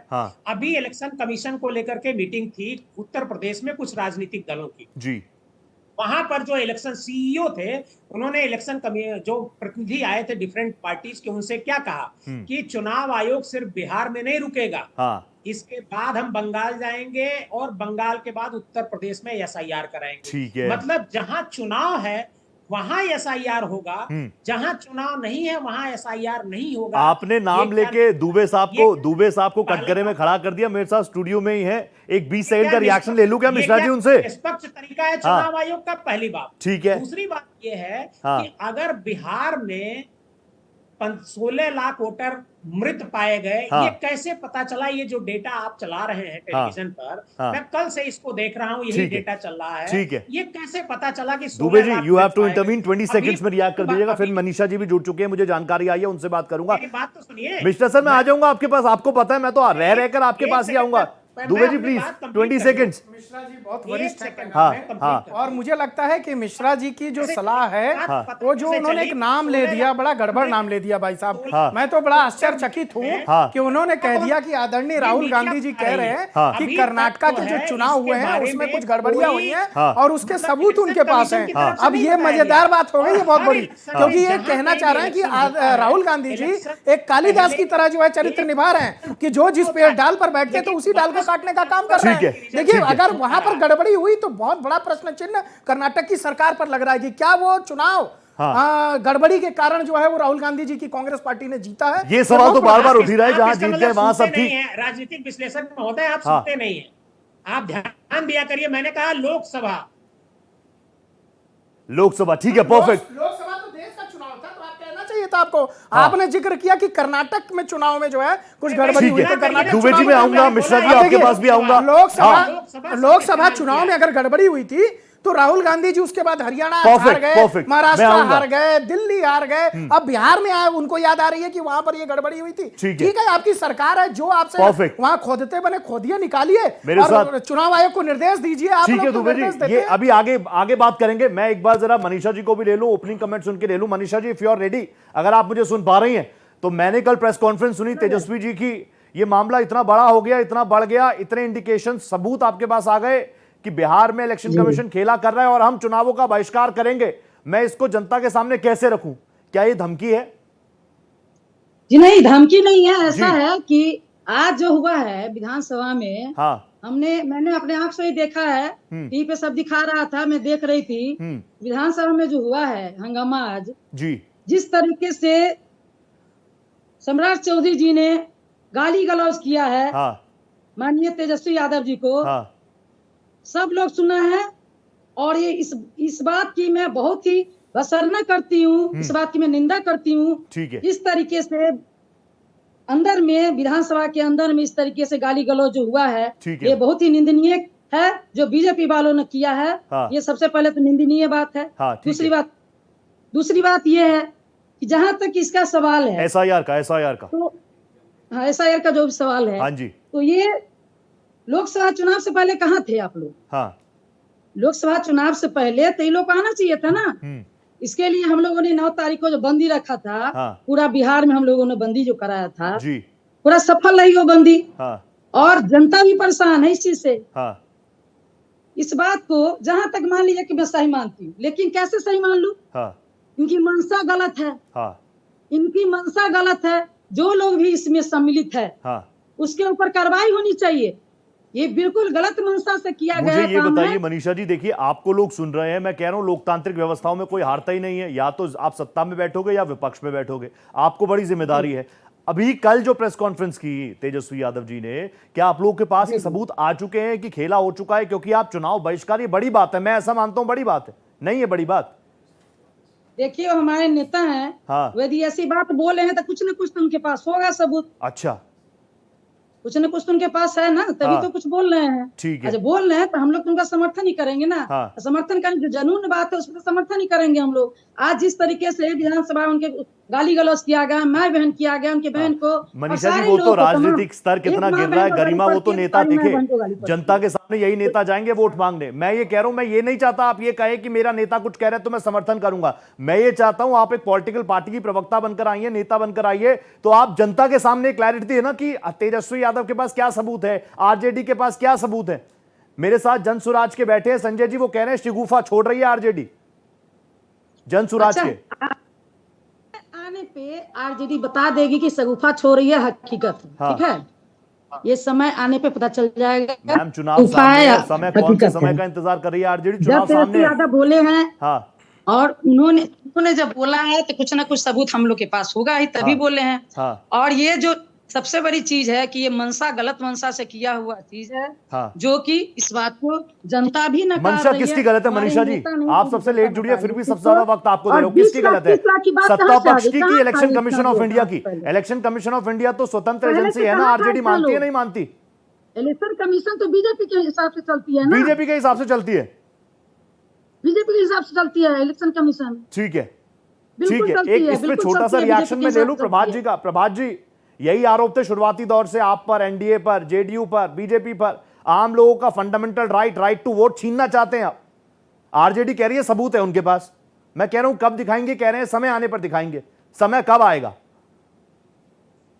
अभी इलेक्शन कमीशन को लेकर के मीटिंग थी उत्तर प्रदेश में कुछ राजनीतिक दलों की जी। वहां पर जो इलेक्शन सीईओ थे, उन्होंने इलेक्शन जो प्रतिनिधि आए थे डिफरेंट पार्टीज के, उनसे क्या कहा कि चुनाव आयोग सिर्फ बिहार में नहीं रुकेगा, इसके बाद हम बंगाल जाएंगे और बंगाल के बाद उत्तर प्रदेश में एसआईआर कराएंगे। मतलब जहां चुनाव है वहां एसआईआर होगा, जहां चुनाव नहीं है वहां एसआईआर नहीं होगा। आपने नाम लेके दुबे साहब को कटघरे में खड़ा कर दिया। मेरे साथ स्टूडियो में ही है, एक 20 सेकंड का रिएक्शन ले लूं क्या मिश्रा जी उनसे? निष्पक्ष तरीका है चुनाव आयोग का, पहली बात। ठीक है। दूसरी बात यह है कि अगर बिहार में 16 लाख वोटर मृत पाए गए, ये कैसे पता चला? ये जो डेटा आप चला रहे हैं टेलीविजन पर, मैं कल से इसको देख रहा हूँ, यही डेटा चल रहा है। ठीक है। ये कैसे पता चला कि Dubey ji, you have to intervene, 20 seconds में रिएक्ट कर दीजिएगा। फिर मनीषा जी भी जुड़ चुके हैं, मुझे जानकारी आई है, उनसे बात करूंगा। बात तो सुनिए मिस्टर सर, मैं आ जाऊंगा आपके पास, आपको पता है मैं तो रह रहकर आपके पास ही आऊंगा। Dubey ji please 20 seconds. मिश्रा जी बहुत वरिष्ठ है, और मुझे लगता है कि मिश्रा जी की जो सलाह है, वो जो उन्होंने एक नाम ले दिया, बड़ा गड़बड़ नाम ले दिया भाई साहब। मैं तो बड़ा आश्चर्यचकित हूँ कि उन्होंने कह दिया कि आदरणीय राहुल गांधी जी कह रहे हैं कि कर्नाटक के जो चुनाव हुए हैं उसमें कुछ गड़बड़ियां हुई हैं और उसके सबूत उनके पास हैं। अब ये मजेदार बात हो गई है बहुत बड़ी, क्योंकि ये कहना चाह रहे हैं कि राहुल गांधी जी एक कालिदास की तरह जो है चरित्र निभा रहे हैं कि जो जिस पेड़ डाल पर बैठते तो उसी डाल को काटने का काम कर रहे हैं। देखिए, अगर वहां पर गड़बड़ी हुई तो बहुत बड़ा प्रश्न चिन्ह कर्नाटक की सरकार पर लग रहा है कि क्या वो चुनाव गड़बड़ी के कारण जो है वो राहुल गांधी जी की कांग्रेस पार्टी ने जीता है। ये सवाल तो बार बार उठ ही रहा है, जहां जीत गए वहां सब ठीक है। राजनीतिक विश्लेषण महोदय आप सुनते नहीं है, आप ध्यान दिया करिए। मैंने कहा लोकसभा ठीक है, परफेक्ट। लोकसभा तो देश का चुनाव था, तो आप कहना चाहिए था आपको। आपने जिक्र किया कि कर्नाटक में चुनाव में जो है कुछ गड़बड़ी हुई, तो कर्नाटक दुबे जी में आऊंगा, मिश्रा जी आपके पास भी आऊंगा। लोकसभा चुनाव में अगर गड़बड़ी हुई थी तो राहुल गांधी जी उसके बाद हरियाणा हार गए, महाराष्ट्र हार गए, दिल्ली हार गए, अब बिहार में आए, उनको याद आ रही है कि वहां पर ये गड़बड़ी हुई थी। ठीक है, आपकी सरकार है, जो आपसे वहां खोदते बने खोदिए निकालिए और चुनाव आयोग को निर्देश दीजिए। ठीक है दुबे जी, ये अभी आगे बात करेंगे। मैं एक बार जरा मनीषा जी को भी ले लूं, ओपनिंग कमेंट सुन के ले लूं। Manisha ji, if you are ready, अगर आप मुझे सुन पा रही हैं, तो मैंने कल प्रेस कॉन्फ्रेंस सुनी तेजस्वी जी की, ये मामला इतना बड़ा हो गया, इतना बढ़ गया, इतने इंडिकेशन सबूत आपके पास आ गए कि बिहार में इलेक्शन कमीशन खेला कर रहा है और हम चुनावों का बहिष्कार करेंगे। मैं इसको जनता के सामने कैसे रखूं? क्या ये धमकी है? जी नहीं, धमकी नहीं है। ऐसा है कि आज जो हुआ है विधानसभा में, मैंने अपने आंख से ही देखा है, टीवी पे सब दिखा रहा था, मैं देख रही थी। विधानसभा में जो हुआ है हंगामा आज, जिस तरीके से सम्राट चौधरी जी ने गाली गलौज किया है माननीय तेजस्वी यादव जी को, सब लोग सुना है। और ये इस बात की मैं बहुत ही भर्त्सना करती हूँ, इस बात की मैं निंदा करती हूँ। इस तरीके से अंदर में, विधानसभा के अंदर में इस तरीके से गाली गलौज जो हुआ है, ये बहुत ही निंदनीय है। जो बीजेपी वालों ने किया है, ये सबसे पहले तो निंदनीय बात है। दूसरी बात ये है कि जहां तक इसका सवाल है एसआईआर का तो एसआईआर का जो सवाल है, तो ये लोकसभा चुनाव से पहले कहाँ थे आप लोग? लोकसभा चुनाव से पहले तो ये लोग आना चाहिए था ना। इसके लिए हम लोगों ने 9 तारीख को जो बंदी रखा था, पूरा बिहार में हम लोगों ने बंदी जो कराया था, पूरा सफल रही वो बंदी। और जनता भी परेशान है इस चीज से। इस बात को जहां तक मान लीजिए कि मैं सही मानती हूँ, लेकिन कैसे सही मान लूं? इनकी मंशा गलत है, इनकी मंशा गलत है। जो लोग भी इसमें सम्मिलित है उसके ऊपर कार्रवाई होनी चाहिए। ये बिल्कुल गलत मंशा से किया गया मुझे ये काम बताइए है। मनीषा जी, देखिए आपको लोग सुन रहे हैं, मैं कह रहा हूं लोकतांत्रिक व्यवस्थाओं में कोई हारता ही नहीं है, या तो आप सत्ता में बैठोगे या विपक्ष में बैठोगे, आपको बड़ी जिम्मेदारी है। अभी कल जो प्रेस कॉन्फ्रेंस की तेजस्वी यादव जी ने, क्या आप लोगों के पास ये सबूत आ चुके हैं कि खेला हो चुका है? क्योंकि आप चुनाव बहिष्कार, ये बड़ी बात है, मैं ऐसा मानता हूं बड़ी बात है, नहीं है बड़ी बात? देखिए हमारे नेता हैं, हाँ। यदि ऐसी बात बोले हैं तो कुछ न कुछ तो उनके पास होगा सबूत। अच्छा, कुछ न कुछ तो उनके पास है ना, तभी हाँ। तो कुछ बोल रहे हैं। ठीक है। अच्छा बोल रहे हैं तो हम लोग तो उनका समर्थन ही करेंगे ना। हाँ। समर्थन करें, जो जनून बात है उसमें तो समर्थन ही करेंगे हम लोग। आज जिस तरीके से विधानसभा उनके गाली गलौज किया गया, माय बहन किया गया उनके बहन को, मनीषा जी वो तो राजनीतिक स्तर कितना गिर रहा है, गरिमा वो तो नेता दिखे, जनता के सामने यही नेता जाएंगे वोट मांगने। मैं ये कह रहा हूं, मैं ये नहीं चाहता आप ये कहे कि मेरा नेता कुछ कह रहा है तो मैं समर्थन करूंगा। मैं ये चाहता हूं आप एक पॉलिटिकल पार्टी की प्रवक्ता बनकर आइए, नेता बनकर आइए, तो आप जनता के सामने क्लैरिटी है ना कि तेजस्वी यादव के पास क्या सबूत है, आरजेडी के पास क्या सबूत है। मेरे साथ जनसुराज के बैठे हैं संजय जी, वो कह रहे हैं शिगुफा छोड़ रही है आरजेडी, जनसुराज के आने पे आरजेडी बता देगी कि शगुफा छोड़ रही है, हकीकत। हाँ। ठीक है, ये समय आने पे पता चल जाएगा। मैम चुनाव सामने है, समय कौन से समय का इंतजार कर रही है आरजेडी? चुनाव सामने है। यादव बोले हैं, हाँ, और उन्होंने जब बोला है तो कुछ ना कुछ सबूत हम लोग के पास होगा ही, तभी बोले हैं। हाँ, और ये जो सबसे बड़ी चीज है कि ये मनसा गलत मनसा से किया हुआ चीज है। हाँ। जो कि इस बात को जनता भी नकार मंशा रही है। किसकी गलत है मनीषा जी? आप सबसे लेट जुड़ी है फिर भी सबसे ज्यादा वक्त आपको दे रहा हूं, किसकी गलत है? सत्ता पक्ष की इलेक्शन कमीशन ऑफ इंडिया की? इलेक्शन कमीशन ऑफ इंडिया तो स्वतंत्र एजेंसी है ना, आरजेडी मानती है नहीं मानती? इलेक्शन कमीशन तो बीजेपी के हिसाब से चलती है ना, बीजेपी के हिसाब से चलती है, बीजेपी के हिसाब से चलती है इलेक्शन कमीशन। ठीक है, बिल्कुल ठीक है। चलती एक है, इस पे बिल्कुल छोटा सा चलती है, रिएक्शन बीजेपी में के ले लूं हिसाब से प्रभात चलती जी का। प्रभात जी, यही आरोप थे शुरुआती दौर से आप पर, एनडीए पर, जेडीयू पर, बीजेपी पर, आम लोगों का फंडामेंटल राइट टू वोट छीनना चाहते हैं आप। आरजेडी कह रही है सबूत है उनके पास। मैं कह रहा हूं कब दिखाएंगे? कह रहे हैं समय आने पर दिखाएंगे। समय कब आएगा?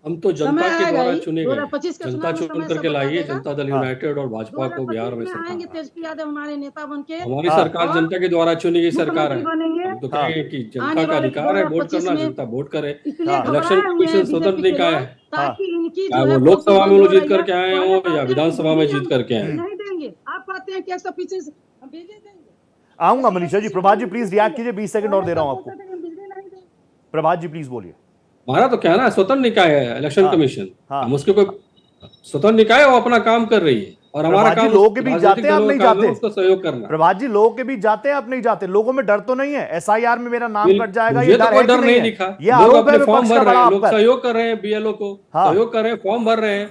हम तो जनता के द्वारा चुने गए, 2025 के जनता चुनाव में चुन समय करके सब लाई है, बता जनता दल यूनाइटेड और भाजपा को बिहार में सरकार। आएंगे तेजस्वी यादव हमारे नेता बनके, हमारी सरकार जनता के द्वारा चुनी गई सरकार है। बनेंगे। हम तो कहेंगे कि जनता का अधिकार है वोट करना, जनता वोट करे। इलेक्शन कमीशन स्वतंत्र निकाय है, ताकि इनकी चाहे वो लोकसभा में वो जीत करके आए हो या विधानसभा में जीत करके आए। नहीं देंगे। आप कहते हैं कि 125 हम बिजली देंगे। आऊंगा मनीषा जी। प्रभात जी प्लीज रिएक्ट कीजिए, 20 सेकंड और दे रहा हूं आपको। प्रभात जी प्लीज बोलिए। हमारा तो कहना है स्वतंत्र निकाय है इलेक्शन कमीशन, हम उसके कोई स्वतंत्र निकाय वो अपना काम कर रही है, और हमारा काम लोगों के बीच जाते हैं आप नहीं जाते, उसको सहयोग करना। प्रभात जी लोगों के बीच जाते हैं आप नहीं जाते, लोगों में डर तो नहीं है एसआईआर में मेरा नाम कट जाएगा? ये तो कोई डर नहीं दिखा। ये लोग आरोप है अपने फॉर्म विपक्ष भर का रहे हैं, बड़ा लोग आप पर। सहयोग कर रहे हैं, बीएलओ को सहयोग कर रहे हैं, फॉर्म भर रहे हैं,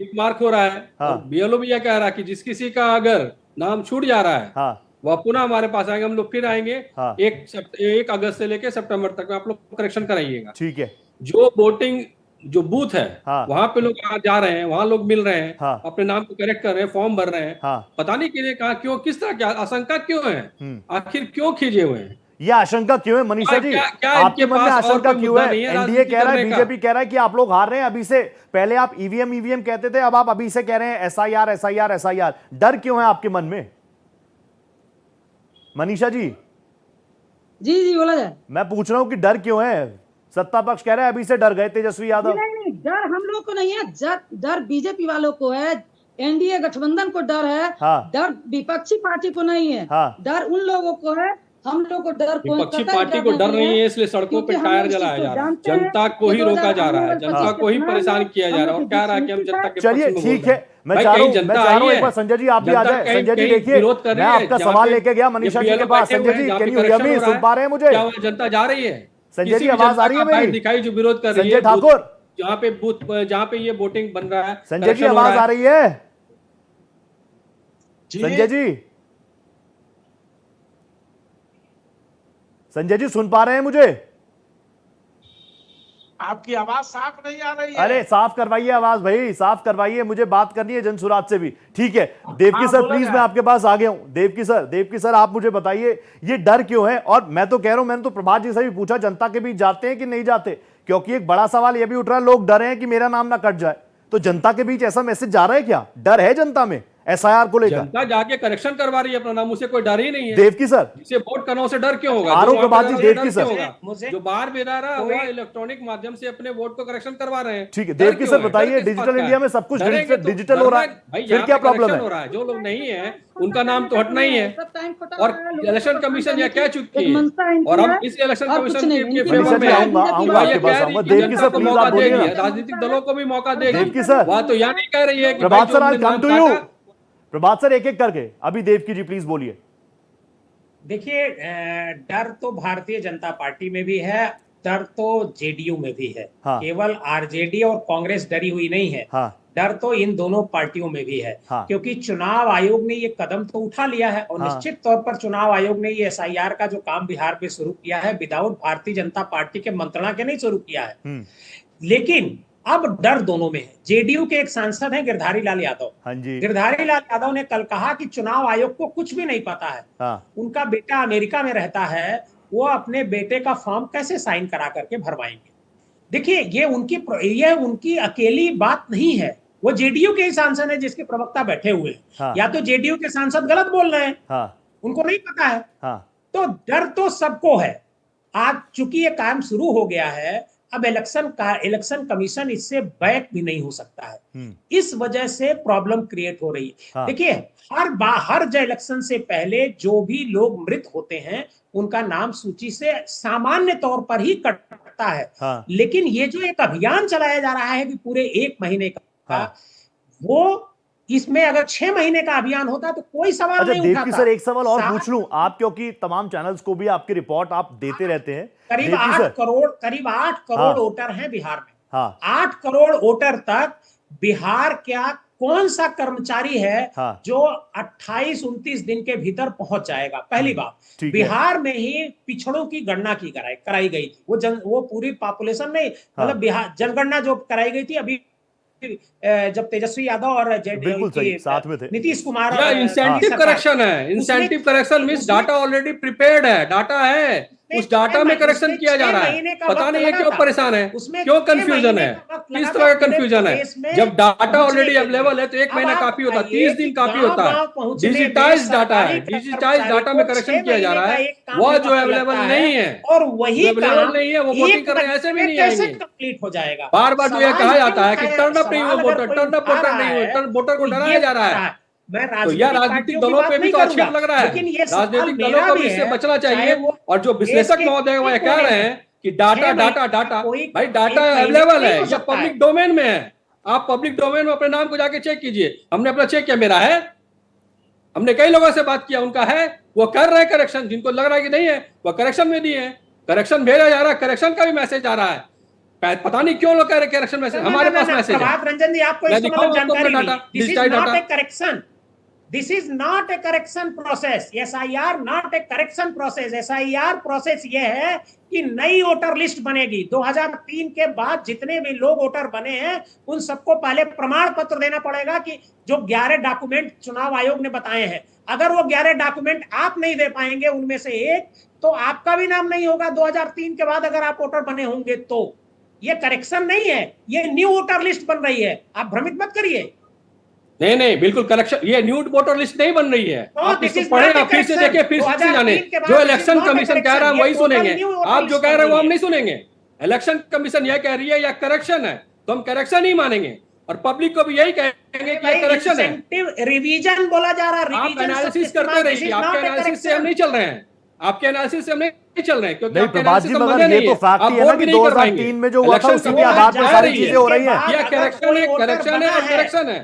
टिक मार्क हो रहा है। बीएलओ भी यह कह रहा है कि जिस किसी का अगर नाम छूट जा रहा है वह पुनः हमारे पास आएंगे, हम लोग फिर आएंगे 1 अगस्त से लेकर सितंबर तक में आप लोग करेक्शन कराइएगा। ठीक है। जो वोटिंग जो बूथ है वहां पे लोग जा रहे हैं, वहां लोग मिल रहे हैं, अपने नाम को करेक्ट कर रहे हैं, फॉर्म भर रहे हैं। पता नहीं किन्हें कहा, क्यों, किस तरह की आशंका क्यों है, आखिर क्यों खींचे हुए हैं? ये आशंका क्यों है मनीषा जी? आपके मन में आशंका क्यों है? एनडीए कह रहा है, बीजेपी कह रहा है कि आप लोग हार रहे हैं अभी से। पहले आप ईवीएम कहते थे, अब आप अभी से कह रहे हैं एसआईआर। डर क्यों है आपके मन में मनीषा जी? जी बोला जाए। मैं पूछ रहा हूं कि डर क्यों है? सत्ता पक्ष कह रहा है अभी से डर गए तेजस्वी यादव। नहीं, डर हम लोग को नहीं है, डर बीजेपी वालों को है, एनडीए गठबंधन को डर है। डर विपक्षी पार्टी को नहीं है। डर उन लोगों को है, हम लोग को डर को विपक्षी पार्टी को डर नहीं है, इसलिए सड़कों पे टायर जलाया जा रहा है, जनता को ही रोका जा रहा है, जनता को ही परेशान किया जा रहा है, और कह रहा है कि हम जनता के चलिए ठीक है। मैं चाह रहा हूं एक बार संजय जी आप भी आ जाए। संजय जी देखिए, मैं आपका सवाल लेके गया मनीषा जी के पास। Sanjay ji can you hear me? सुन पा रहे हैं मुझे? क्या जनता जा रही है? संजय जी आवाज आ रही है मेरी? दिखाई जो विरोध कर रही है संजय ठाकुर, जहाँ पे बूथ, जहाँ पे ये वोटिंग बन रहा है। संजय जी आवाज आ रही है? संजय जी, संजय जी सुन पा रहे हैं मुझे? आपकी आवाज साफ नहीं आ रही है। अरे साफ करवाइए आवाज भाई, साफ करवाइए, मुझे बात करनी है जनसुराज से भी। ठीक है देवकी सर प्लीज, मैं आपके पास आ गया हूं। देवकी सर आप मुझे बताइए ये डर क्यों है? और मैं तो कह रहा हूं, मैंने तो प्रभात जी से भी पूछा जनता के बीच जाते हैं कि नहीं जाते, क्योंकि एक बड़ा सवाल यह भी उठ रहा है, लोग डरे हैं कि मेरा नाम ना कट जाए। तो जनता के बीच ऐसा मैसेज जा रहा है क्या? डर है जनता में? एसआईआर को लेकर? जनता जाके करेक्शन करवा रही है अपना नाम, उसे कोई डर ही नहीं है। देवकी सर, जिसे वोट करना उसे डर क्यों होगा? आरोप प्रभात जी, देवकी सर, जो बाहर बेरा रहा वो इलेक्ट्रॉनिक माध्यम से अपने वोट को करेक्शन करवा रहे हैं। ठीक है देवकी सर, बताइए डिजिटल इंडिया में सब कुछ डिजिटल हो रहा है, फिर क्या प्रॉब्लम है? जो लोग नहीं है उनका नाम तो हटना ही है, और इलेक्शन कमीशन यह कह चुकी है, और हम इस इलेक्शन कमीशन के फेवर में जनता को मौका देगी, राजनीतिक दलों को भी मौका देगी। वह तो यह नहीं कह रही है कि Prabhat sir, I come to you. Prabhat sir, एक एक करके, अभी देवकी जी प्लीज बोलिए। देखिए, डर तो भारतीय जनता पार्टी में भी है, डर तो जेडीयू में भी है। हाँ। केवल आरजेडी और कांग्रेस डरी हुई नहीं है। हाँ। डर तो इन दोनों पार्टियों में भी है। हाँ। क्योंकि चुनाव आयोग ने ये कदम तो उठा लिया है, और हाँ। निश्चित तौर पर चुनाव आयोग ने ये एसआईआर का जो काम बिहार में शुरू किया है, विदाउट भारतीय जनता पार्टी के मंत्रणा के नहीं शुरू किया है। लेकिन अब डर दोनों में है। जेडीयू के एक सांसद हैं गिरधारी लाल यादव। हाँ जी। गिरधारी लाल यादव ने कल कहा कि चुनाव आयोग को कुछ भी नहीं पता है। हाँ। उनका बेटा अमेरिका में रहता है, वो अपने बेटे का फॉर्म कैसे साइन करा करके भरवाएंगे? देखिए, ये उनकी अकेली बात नहीं है, वो जेडीयू के ही सांसद है जिसके प्रवक्ता बैठे हुए हैं। हाँ। या तो जेडीयू के सांसद गलत बोल रहे हैं। हाँ। उनको नहीं पता है। हाँ। तो डर तो सबको है। आज चूंकि ये काम शुरू हो गया है, अब इलेक्शन कमीशन इससे बैक भी नहीं हो सकता है। इस वजह से प्रॉब्लम क्रिएट हो रही है। हाँ। देखिए, हर इलेक्शन से पहले जो भी लोग मृत होते हैं उनका नाम सूची से सामान्य तौर पर ही कटता है। हाँ। लेकिन ये जो एक अभियान चलाया जा रहा है कि पूरे 1 महीने का, हाँ। वो इसमें अगर 6 महीने का अभियान होता तो कोई सवाल नहीं उठाता। सर, एक सवाल और पूछ लूं आप, क्योंकि तमाम चैनल्स को भी आपकी रिपोर्ट आप देते रहते हैं। करीब 8 करोड़ वोटर हैं बिहार में। हाँ। 8 करोड़ वोटर तक बिहार क्या कौन सा कर्मचारी है हाँ। जो 28-29 दिन के भीतर पहुंच जाएगा? पहली बात, बिहार में ही पिछड़ों की गणना कराई गई थी। वो पूरी पॉपुलेशन नहीं, मतलब बिहार जनगणना जो कराई गई थी अभी जब तेजस्वी यादव और साथ में थे, नीतीश कुमार। इंसेंटिव करेक्शन है। Incentive correction means data already prepared है, डाटा है, उस डाटा में करेक्शन किया जा रहा है। पता नहीं है क्यों परेशान है, क्यों कंफ्यूजन है, किस तरह का कंफ्यूजन है? जब डाटा ऑलरेडी अवेलेबल है तो 1 महीना काफी होता है, 30 दिन काफी होता है। डिजिटाइज डाटा है, डिजिटाइज डाटा में करेक्शन किया जा रहा है। वो जो अवेलेबल नहीं है, और वही अवेलेबल नहीं है, वो वोटिंग कर रहे हैं, ऐसे भी नहीं आएंगे। कंप्लीट हो जाएगा। बार बार जो ये कहा जाता है कि टर्न अप नहीं हुआ वोटर, टर्न अप वोटर नहीं हुआ, वोटर को डराया जा रहा है। तो यह राजनीतिक दलों पे भी तो आक्षेप लग रहा है। राजनीतिक दलों को भी इससे बचना चाहिए। और जो विश्लेषक महोदय वो कह रहे हैं कि डाटा भाई डाटा अवेलेबल है या पब्लिक डोमेन में है। आप पब्लिक डोमेन में अपने नाम को जाके चेक कीजिए। हमने अपना चेक किया, मेरा है। हमने कई लोगों से बात किया, उनका है, वो कर रहे हैं करेक्शन। जिनको लग रहा है कि नहीं है वो करेक्शन में दिए हैं, करेक्शन भेजा जा रहा है, करेक्शन का भी मैसेज आ रहा है। पता नहीं क्यों लोग कह रहे करेक्शन मैसेज, हमारे पास मैसेज है। रंजन जी, आपको This is not a correction process. SIR not a correction process. SIR process ये है कि नई वोटर लिस्ट बनेगी। 2003 के बाद जितने भी लोग वोटर बने हैं उन सबको पहले प्रमाण पत्र देना पड़ेगा कि जो 11 डॉक्यूमेंट चुनाव आयोग ने बताए हैं, अगर वो 11 डॉक्यूमेंट आप नहीं दे पाएंगे उनमें से एक, तो आपका भी नाम नहीं होगा 2003 के बाद अगर आप वोटर बने होंगे। तो ये करेक्शन नहीं है, ये न्यू वोटर लिस्ट बन रही है। आप भ्रमित मत करिए। नहीं, बिल्कुल करेक्शन, ये न्यू वोटर लिस्ट नहीं बन रही है। आप इसको पढ़ें, फिर से देखिए, फिर से जाने। जो इलेक्शन कमीशन कह रहा है वही सुनेंगे। आप जो कह रहे हैं वो हम नहीं सुनेंगे। इलेक्शन कमीशन यह कह रही है या करेक्शन है, तो हम करेक्शन ही मानेंगे। और पब्लिक को भी यही कहेंगे कि ये करेक्शन है। रिवीजन बोला जा रहा है। आप एनालिसिस करते रहिए, आपके एनालिसिस से हम नहीं चल रहे हैं, आपके एनालिसिस से हम नहीं चल रहे हैं, क्योंकि आपके एनालिसिस से मदद नहीं है। आप वोट भी नहीं कर पाएंगे। 2003 में जो हुआ था उसके आधार पर सारी चीजें हो रही हैं। यह करेक्शन है और करेक्शन है।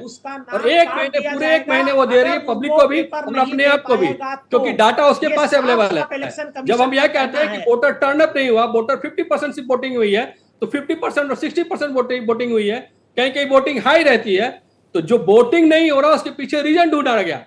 और 1 महीने, पूरे 1 महीने वो दे रही है पब्लिक को भी और अपने आप को भी, क्योंकि डाटा उसके पास अवेलेबल है। जब हम यह कहते हैं कि वोटर टर्न अप नहीं हुआ, वोटर 50% सिर्फ वोटिंग हुई है, तो 50% और 60% वोटिंग हुई है, कहीं कहीं वोटिंग हाई रहती है। तो जो वोटिंग नहीं हो रहा उसके पीछे रीजन ढूंढा गया।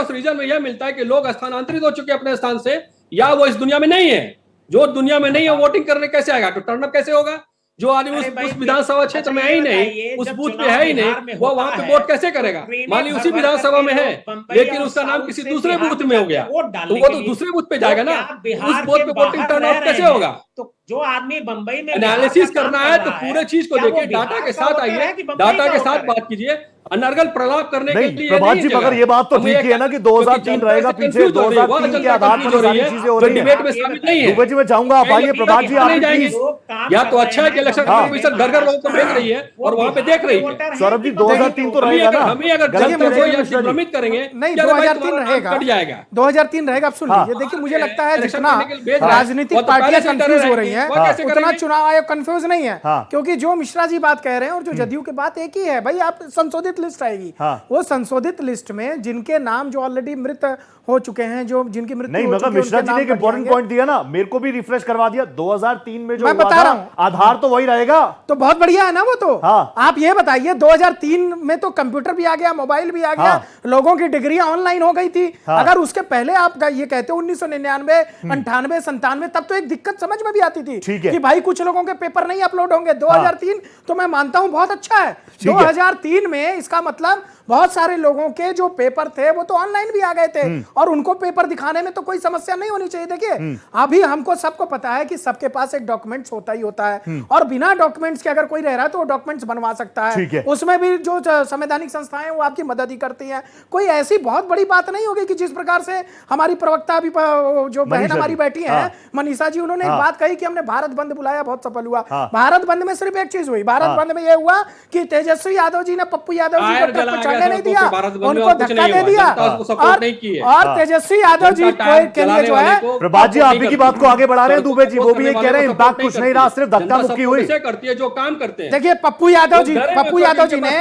उस रीजन में यह मिलता है कि लोग स्थानांतरित हो चुके अपने स्थान से, या वो इस दुनिया में नहीं है। जो दुनिया में नहीं है वोटिंग करने कैसे आएगा? तो टर्नअप कैसे होगा? जो आदमी उस विधानसभा क्षेत्र में है ही नहीं, उस बूथ पे है ही नहीं, वो वहां पे वोट कैसे करेगा? मान ली उसी विधानसभा में है, लेकिन उसका नाम किसी दूसरे बूथ में हो गया, तो वो तो दूसरे बूथ पे जाएगा ना। उस बूथ पे वोटिंग टर्नआउट कैसे होगा? तो जो आदमी बंबई में एनालिसिस करना है तो पूरे चीज को लेके डाटा के साथ आइए, डाटा के साथ बात कीजिए। अनर्गल प्रलाप करने के लिए प्रभात जी, मगर ये बात तो ठीक है ना कि 2003 रहेगा पीछे, 2003 के आधार पर सारी चीजें हो रही है। डिबेट में शामिल नहीं है। दुबे जी मैं चाहूंगा आप आइए, प्रभात जी आप प्लीज। या तो अच्छा है कि इलेक्शन कमीशन घर घर लोगों को भेज रही है और वहां पे देख रही है। सौरभ जी 2003 तो रहेगा ना, हम ही अगर भ्रमित करेंगे नहीं 2003 रहेगा, कट जाएगा। 2003 रहेगा। अब सुन लीजिए, देखिए मुझे लगता है जितना राजनीतिक पार्टियां कंफ्यूज हो रही हैं उतना चुनाव आयोग कंफ्यूज नहीं है, क्योंकि जो मिश्रा जी बात कह रहे हैं और जो जदयू की बात एक ही है भाई। आप संशोधित लिस्ट आएगी, वो संशोधित लिस्ट में जिनके नाम जो ऑलरेडी मृत हो चुके हैं, जो जिनकी मृत्यु नहीं, मगर मिश्रा जी ने एक इंपॉर्टेंट पॉइंट दिया ना, मेरे को भी रिफ्रेश करवा दिया। 2003 में जो मैं बता रहा हूं, आधार तो वही रहेगा, तो बहुत बढ़िया है ना वो तो। आप ये बताइए 2003 में तो कंप्यूटर भी आ गया, मोबाइल भी आ गया, लोगों की डिग्रियां ऑनलाइन हो गई थी। अगर उसके पहले आप ये कहते 1999, 98, 97, तब तो एक दिक्कत समझ में भी आती थी कि भाई कुछ लोगों के पेपर नहीं अपलोड होंगे। 2003 तो मैं मानता हूं बहुत अच्छा है। 2003 में इसका मतलब बहुत सारे लोगों के जो पेपर थे वो तो ऑनलाइन भी आ गए थे और उनको पेपर दिखाने में तो कोई समस्या नहीं होनी चाहिए। देखिए अभी हमको सबको पता है कि सबके पास एक डॉक्यूमेंट्स होता ही होता है, और बिना डॉक्यूमेंट्स के अगर कोई रह रहा है तो वो डॉक्यूमेंट्स बनवा सकता है। उसमें भी जो संवैधानिक संस्थाएं वो आपकी मदद ही करती हैं। कोई ऐसी बहुत बड़ी बात नहीं होगी कि जिस प्रकार से हमारी प्रवक्ता अभी जो बहन हमारी बैठी है मनीषा जी, उन्होंने एक बात कही कि हमने भारत बंद बुलाया, बहुत सफल हुआ। भारत बंद में सिर्फ एक चीज हुई, भारत बंद में यह हुआ कि तेजस्वी यादव जी ने पप्पू यादव जी को ट्रक पर चढ़ने नहीं दिया, उनको धक्का दे दिया, और तेजस्वी यादव जी के लिए जो है। प्रभात जी आप ही की बात को आगे बढ़ा रहे हैं, दुबे जी वो भी ये कह रहे हैं इम्पैक्ट कुछ नहीं रहा, सिर्फ धक्का मुक्की हुई करती है जो काम करते हैं। देखिए पप्पू यादव जी ने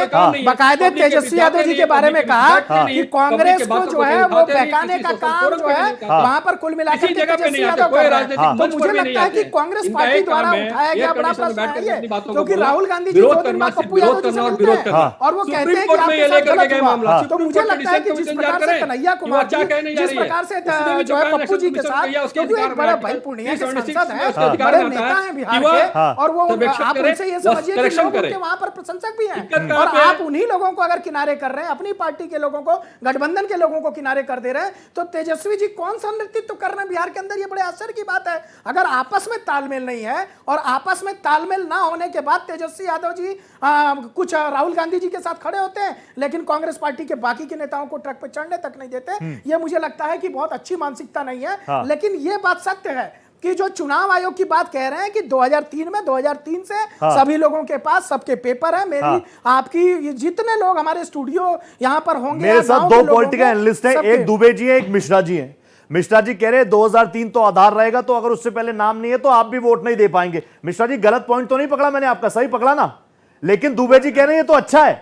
बाकायदे तेजस्वी यादव जी के बारे में कहा कि कांग्रेस को जो है वो बहकाने का काम जो है वहां पर कुल मिलाकर तेजस्वी यादव कर रहे हैं। तो मुझे लगता है कि कांग्रेस पार्टी द्वारा उठाया गया बड़ा प्रश्न है ये, क्योंकि राहुल गांधी जी 2 दिन बाद पप्पू यादव जी से मिलते हैं और वो कहते हैं कि आपके साथ गलत हुआ। तो मुझे लगता है कि जिस प्रकार से कन्हैया कुमार जी, जिस प्रकार से जो है पप्पू जी के साथ, क्योंकि एक बड़ा भाई पूर्णिया के सांसद हैं, बड़े नेता हैं बिहार के, और वो आप उनसे ये समझिए कि लोग उनके वहां पर प्रशंसक भी हैं, और आप उन्हीं लोगों को अगर किनारे कर रहे हैं, अपनी पार्टी के लोगों को, गठबंधन के लोगों को किनारे कर दे रहे हैं, तो तेजस्वी जी कौन सा नेतृत्व कर रहे हैं बिहार के अंदर? ये बड़े आश्चर्य की बात है। अगर आपस में तालमेल नहीं है और आपस में तालमेल ना होने के बाद तेजस्वी यादव जी कुछ राहुल गांधी जी के साथ खड़े होते हैं, लेकिन कांग्रेस पार्टी के बाकी के नेताओं को ट्रक पर चढ़ने तक नहीं देते, ये मुझे लगता है कि बहुत अच्छी मानसिकता नहीं है। लेकिन ये बात सत्य है कि जो चुनाव आयोग की बात कह रहे हैं कि 2003 से सभी लोगों के पास सबके पेपर है। मेरी आपकी जितने लोग हमारे स्टूडियो यहाँ पर होंगे, मेरे साथ 2 पॉलिटिकल एनालिस्ट हैं, एक दुबे जी है, एक मिश्रा जी हैं। मिश्रा जी कह रहे हैं 2003 तो आधार रहेगा, तो अगर उससे पहले नाम नहीं है तो आप भी वोट नहीं दे पाएंगे। मिश्रा जी गलत पॉइंट तो नहीं पकड़ा मैंने आपका, सही पकड़ा ना? लेकिन दुबे जी कह रहे हैं ये तो अच्छा है।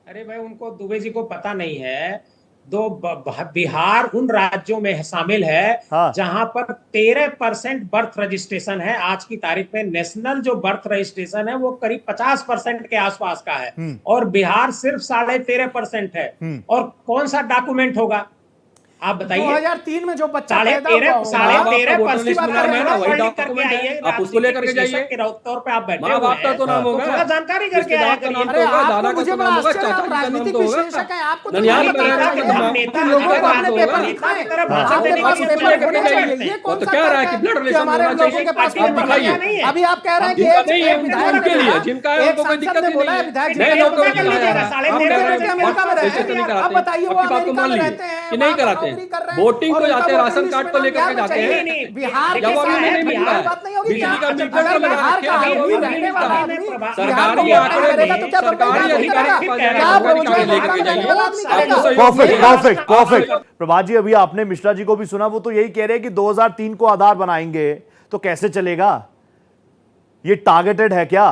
अरे भाई उनको दुबे जी को पता नहीं है, बिहार उन राज्यों में शामिल है जहां पर 13% बर्थ रजिस्ट्रेशन है। आज की तारीख में नेशनल जो बर्थ रजिस्ट्रेशन है वो करीब 50% के आसपास का है, और बिहार सिर्फ 13.5% है। और कौन सा डॉक्यूमेंट होगा आप बताइए? 2003 में जो बच्चा आप उसको लेकर के जाइए के तौर पे आप बैठे माँ बाप का तो नाम होगा, थोड़ा जानकारी करके आया करिए। मुझे बड़ा आश्चर्य है, आप राजनीतिक विश्लेषक हैं, आपको तो लोगों को अपने पेपर दिखाएं, आपके पास पेपर होने चाहिए। ये कौन सा कह रहा है कि ब्लड रिलेशन हमारे लोगों के पास पेपर नहीं है? अभी आप कह रहे हैं कि एक विधायक के लिए जिनका है उनको कोई दिक्कत नहीं है, विधायक अमेरिका में रहते हैं। अब बताइए वो अमेरिका में रहते हैं कि नहीं कराते, वोटिंग को जाते हैं, राशन कार्ड को लेकर के जाते हैं, बिहार जब अभी नहीं मिलता है, बात नहीं होगी। बिजली का मीटर को लगा रखे हैं, सरकारी सरकारी आंकड़े लेकर के जाइए। परफेक्ट। प्रभात जी अभी आपने मिश्रा जी को भी सुना, वो तो यही कह रहे हैं कि 2003 को आधार बनाएंगे तो कैसे चलेगा? ये टारगेटेड है क्या?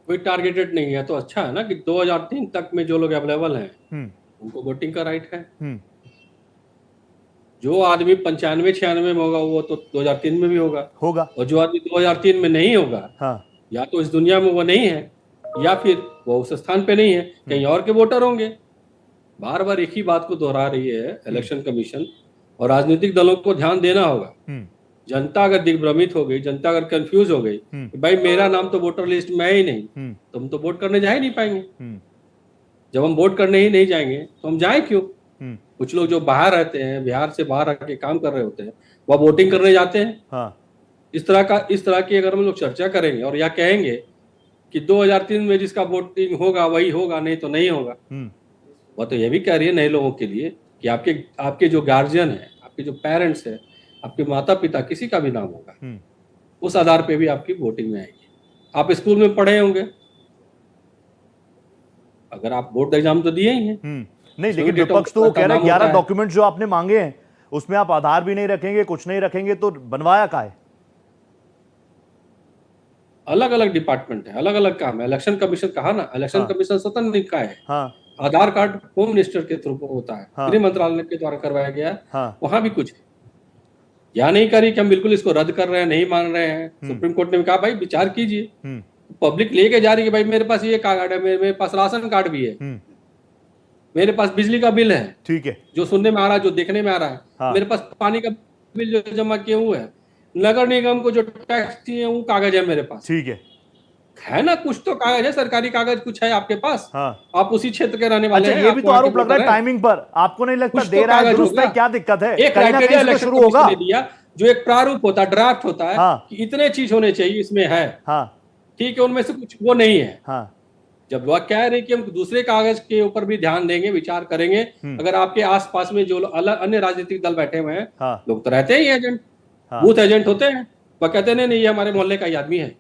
कोई टारगेटेड नहीं है तो अच्छा है ना कि 2003 तक में जो लोग अवेलेबल हैं उनको वोटिंग का राइट है। जो आदमी 95-96 में होगा वो तो 2003 में भी होगा, और जो आदमी 2003 में नहीं होगा या तो इस दुनिया में वो नहीं है या फिर वो उस स्थान पे नहीं है, कहीं और के वोटर होंगे। बार बार एक ही बात को दोहरा रही है इलेक्शन कमीशन, और राजनीतिक दलों को ध्यान देना होगा। जनता अगर दिग्भ्रमित हो गई, जनता अगर कंफ्यूज हो गई कि भाई मेरा नाम तो वोटर लिस्ट में है ही नहीं, तो हम तो वोट करने जा ही नहीं पाएंगे। जब हम वोट करने ही नहीं जाएंगे तो हम जाएं क्यों? कुछ लोग जो बाहर रहते हैं, बिहार से बाहर आके काम कर रहे होते हैं, वह वोटिंग करने जाते हैं। इस तरह की अगर हम लोग चर्चा करेंगे और या कहेंगे कि 2003 में जिसका वोटिंग होगा वही होगा, नहीं तो नहीं होगा, वह तो ये भी कह रही है नए लोगों के लिए कि आपके जो गार्जियन है, आपके जो पेरेंट्स है, आपके माता पिता, किसी का भी नाम होगा, उस आधार पे भी आपकी वोटिंग में आएगी। आप स्कूल में पढ़े होंगे, अगर आप बोर्ड एग्जाम तो दिए ही हैं। नहीं, लेकिन विपक्ष तो कह रहा है 11 डॉक्यूमेंट जो आपने मांगे हैं उसमें आप आधार भी नहीं रखेंगे, कुछ नहीं रखेंगे, तो बनवाया का है? अलग अलग डिपार्टमेंट है, अलग अलग काम है। इलेक्शन कमीशन कहा ना, इलेक्शन कमीशन स्वतंत्र निकाय है। आधार कार्ड होम मिनिस्टर के थ्रू होता है, गृह मंत्रालय के द्वारा करवाया गया है। वहां भी कुछ है, या नहीं करी कि हम बिल्कुल इसको रद्द कर रहे हैं, नहीं मान रहे हैं। सुप्रीम कोर्ट ने कहा भाई विचार कीजिए। पब्लिक लेके जा रही है, भाई मेरे पास ये कार्ड है, मेरे पास राशन कार्ड भी है, मेरे पास बिजली का बिल है, ठीक है, जो सुनने में आ रहा है, जो देखने में आ रहा है, मेरे पास पानी का बिल जो जमा किए हुए है, नगर निगम को जो टैक्स दिए वो कागज है मेरे पास, ठीक है ना, कुछ तो कागज है, सरकारी कागज कुछ है आपके पास। आप उसी क्षेत्र के रहने वाले हैं। ये भी तो आरोप लग रहा है टाइमिंग पर, आपको नहीं लगता तो देर है, दुरुस्त है, क्या दिक्कत है? एक क्राइटेरिया इलेक्शन शुरू होगा दिया, जो एक प्रारूप होता है, ड्राफ्ट होता है कि इतने चीज होने चाहिए, इसमें है, ठीक है, उनमें से कुछ वो नहीं है। जब वह कह रहे कि हम दूसरे कागज के ऊपर भी ध्यान देंगे, विचार करेंगे, अगर आपके आसपास में जो अलग अन्य राजनीतिक दल बैठे हुए हैं, लोग तो रहते ही एजेंट, बूथ एजेंट होते हैं, वह कहते नहीं नहीं ये हमारे मोहल्ले का ही आदमी है,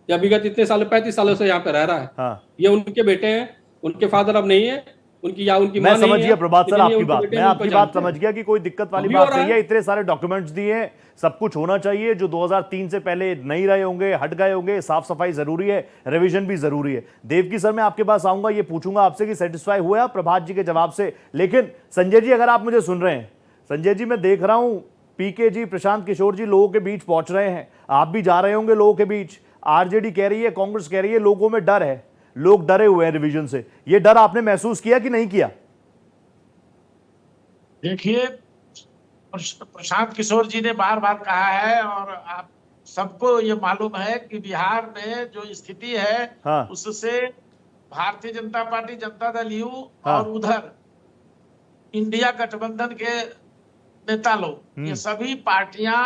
या विगत इतने सालों 35 सालों से यहाँ पे रह रहा है, ये उनके बेटे हैं, उनके फादर अब नहीं है, उनकी या उनकी मैं समझ गया प्रभात सर आपकी बात, मैं आपकी बात समझ गया कि कोई दिक्कत वाली बात नहीं है। इतने सारे डॉक्यूमेंट्स दिए हैं, सब कुछ होना चाहिए, जो 2003 से पहले नहीं रहे होंगे, हट गए होंगे, साफ सफाई जरूरी है, रिवीजन भी जरूरी है। देवकी सर मैं आपके पास आऊंगा, ये पूछूंगा आपसे कि सेटिस्फाई हुए आप प्रभात जी के जवाब से। लेकिन संजय जी, अगर आप मुझे सुन रहे हैं, संजय जी मैं देख रहा हूं पीके जी, प्रशांत किशोर जी लोगों के बीच पहुंच रहे हैं, आप भी जा रहे होंगे लोगों के बीच। आरजेडी कह रही है, कांग्रेस कह रही है, लोगों में डर है, लोग डरे हुए हैं रिवीजन से। ये डर आपने महसूस किया कि नहीं किया? देखिए, प्रशांत किशोर जी ने बार बार कहा है, और आप सबको ये मालूम है कि बिहार में जो स्थिति है, उससे भारतीय जनता पार्टी, जनता दल यू और उधर इंडिया गठबंधन के नेता लोग, ये सभी पार्टियां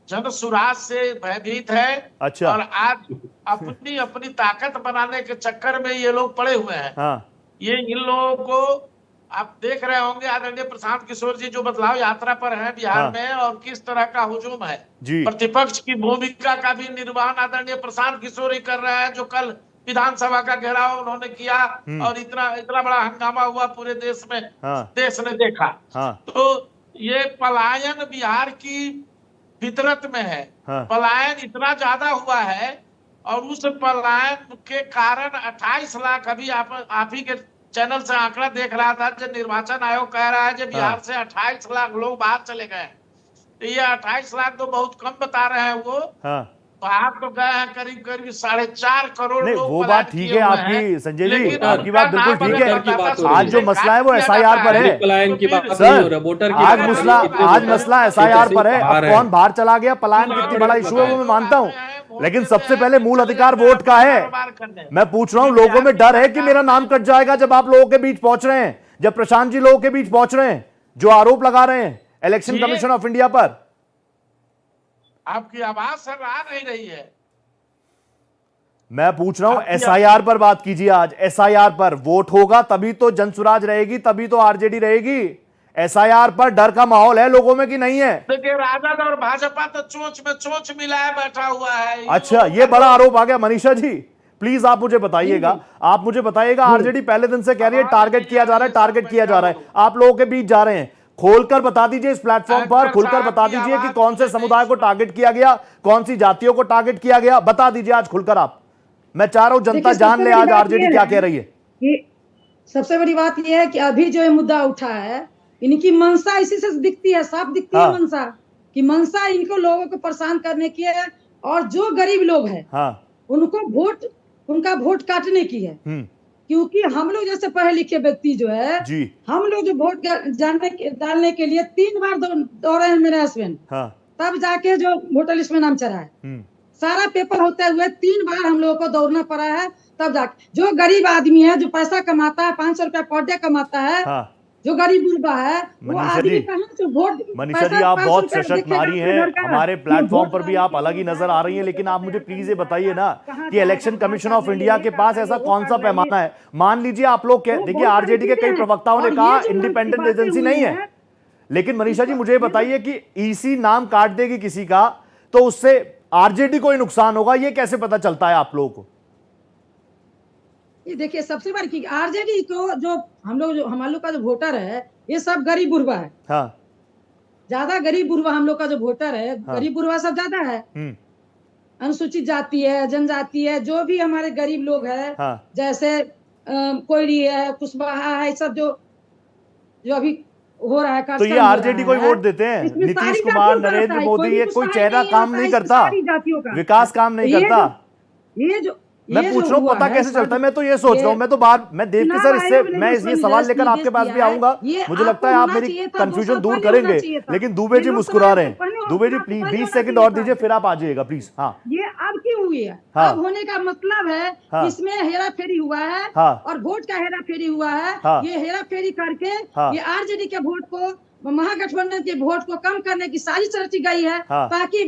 जन सुराज से भयभीत है। अच्छा। और आज अपनी अपनी ताकत बनाने के चक्कर में ये लोग पड़े हुए हैं। ये इन लोगों को आप देख रहे होंगे, आदरणीय प्रशांत किशोर जी जो बदलाव यात्रा पर है बिहार में, और किस तरह का हुजूम है। प्रतिपक्ष की भूमिका का भी निर्वहन आदरणीय प्रशांत किशोर ही कर रहा है, जो कल विधानसभा का घेराव उन्होंने किया, और इतना बड़ा हंगामा हुआ पूरे देश में, देश ने देखा। तो ये पलायन बिहार की फितरत में है, पलायन इतना ज्यादा हुआ है, और उस पलायन के कारण 28 लाख, अभी आप ही के चैनल से आंकड़ा देख रहा था, जब निर्वाचन आयोग कह रहा है कि बिहार से 28 लाख लोग बाहर चले गए, तो ये 28 लाख तो बहुत कम बता रहे हैं वो। बाहर तो गए हैं करीब 4.5 करोड़ लोग। वो बात ठीक है आपकी, संजय जी आपकी बात बिल्कुल ठीक है। आज जो मसला है वो एसआईआर पर है सर, आज मसला एसआईआर पर है। अब कौन बाहर चला गया, पलायन कितनी बड़ा इशू है वो मैं मानता हूँ, लेकिन सबसे पहले मूल अधिकार वोट का है। मैं पूछ रहा हूं, लोगों में डर है कि मेरा नाम कट जाएगा जब आप लोगों के बीच पहुंच रहे हैं, जब प्रशांत जी लोगों के बीच पहुंच रहे हैं, जो आरोप लगा रहे हैं इलेक्शन कमीशन ऑफ इंडिया पर। आपकी आवाज सर आ नहीं रही है। मैं पूछ रहा हूं, एसआईआर पर बात कीजिए। आज एसआईआर पर वोट होगा तभी तो जनसुराज रहेगी, तभी तो आरजेडी रहेगी। एसआईआर पर डर का माहौल है लोगों में कि नहीं है? देखिए, राजद और भाजपा तो चोंच में चोंच मिलाए बैठा हुआ है। अच्छा, ये बड़ा आरोप आ गया। मनीषा जी प्लीज आप मुझे बताइएगा, आप मुझे बताइएगा, आरजेडी पहले दिन से कह रही है टारगेट किया जा रहा है, टारगेट किया जा रहा है, आप लोगों के बीच जा रहे हैं। खोलकर बता दीजिए इस प्लेटफॉर्म पर, खुलकर बता दीजिए कि कौन से समुदाय को टारगेट किया गया, कौन सी जातियों को टारगेट किया गया, बता दीजिए आज खुलकर आप। मैं चाह रहा हूं जनता जान ले आज आरजेडी क्या कह रही है। सबसे बड़ी बात यह है कि अभी जो ये मुद्दा उठा है, इनकी मंशा इसी से दिखती है, साफ दिखती है मंशा, कि मंशा इनको लोगों को परेशान करने की है, और जो गरीब लोग हैं उनका वोट काटने की है। क्योंकि हम लोग जैसे पढ़े लिखे व्यक्ति जो है, हम लोग जो वोट डालने के लिए 3 बार दौड़े हैं मेरे हस्बैंड, तब जाके जो वोटर लिस्ट में नाम चढ़ा है। सारा पेपर होते हुए 3 बार हम लोगों को दौड़ना पड़ा है, तब जाके जो गरीब आदमी है, जो पैसा कमाता है, 500 रुपया पर डे कमाता है, जो गरीब गुरबा है वो मनीषा आदमी जी, कहाँ से वोट मनीषा जी, आप बहुत सशक्त नारी हैं, हमारे प्लेटफॉर्म पर भी आप अलग ही नजर आ रही हैं, लेकिन आप मुझे प्लीज ये बताइए ना कि इलेक्शन कमीशन ऑफ इंडिया के पास ऐसा कौन सा पैमाना है? मान लीजिए आप लोग देखिए, आरजेडी के कई प्रवक्ताओं ने कहा इंडिपेंडेंट एजेंसी नहीं है, लेकिन मनीषा जी मुझे बताइए कि ईसी नाम काट देगी किसी का तो उससे आरजेडी को ही नुकसान होगा, ये कैसे पता चलता है आप लोगों को? ये देखिए, सबसे बड़ी की आरजेडी को जो हम लोग का जो वोटर है ये सब गरीब बुरबा है। हाँ, ज्यादा गरीब बुरबा हम लोग का जो वोटर है, हाँ, गरीब बुरबा सब ज्यादा है। अनुसूचित जाति है, जनजाति है, जो भी हमारे गरीब लोग है, हाँ, जैसे कोयरी है, कुशवाहा है, सब जो अभी हो रहा है। तो ये आरजेडी को ही वोट देते हैं? नीतीश कुमार, नरेंद्र मोदी, ये कोई चेहरा काम नहीं करता, विकास काम नहीं करता? ये जो मैं पूछ रहा हूँ पता कैसे चलता है, मैं तो ये सोच रहा हूँ, मैं तो मैं देव के सर इससे मैं ये सवाल लेकर आपके पास भी आऊंगा, मुझे लगता है आप मेरी कंफ्यूजन दूर करेंगे, लेकिन दुबे जी मुस्कुरा रहे हैं। दुबे जी प्लीज 20 सेकंड और दीजिए, फिर आप आ जाइएगा प्लीज। हाँ, ये अब क्यों हुई है? हाँ, अब होने का मतलब है हाँ, इसमें हेरा फेरी हुआ है, हाँ, और वोट का हेरा फेरी हुआ है। हाँ, ये हेरा फेरी करके हाँ, ये आरजेडी के वोट को, महागठबंधन के वोट को कम करने की साजिश रची गई है, हाँ, ताकि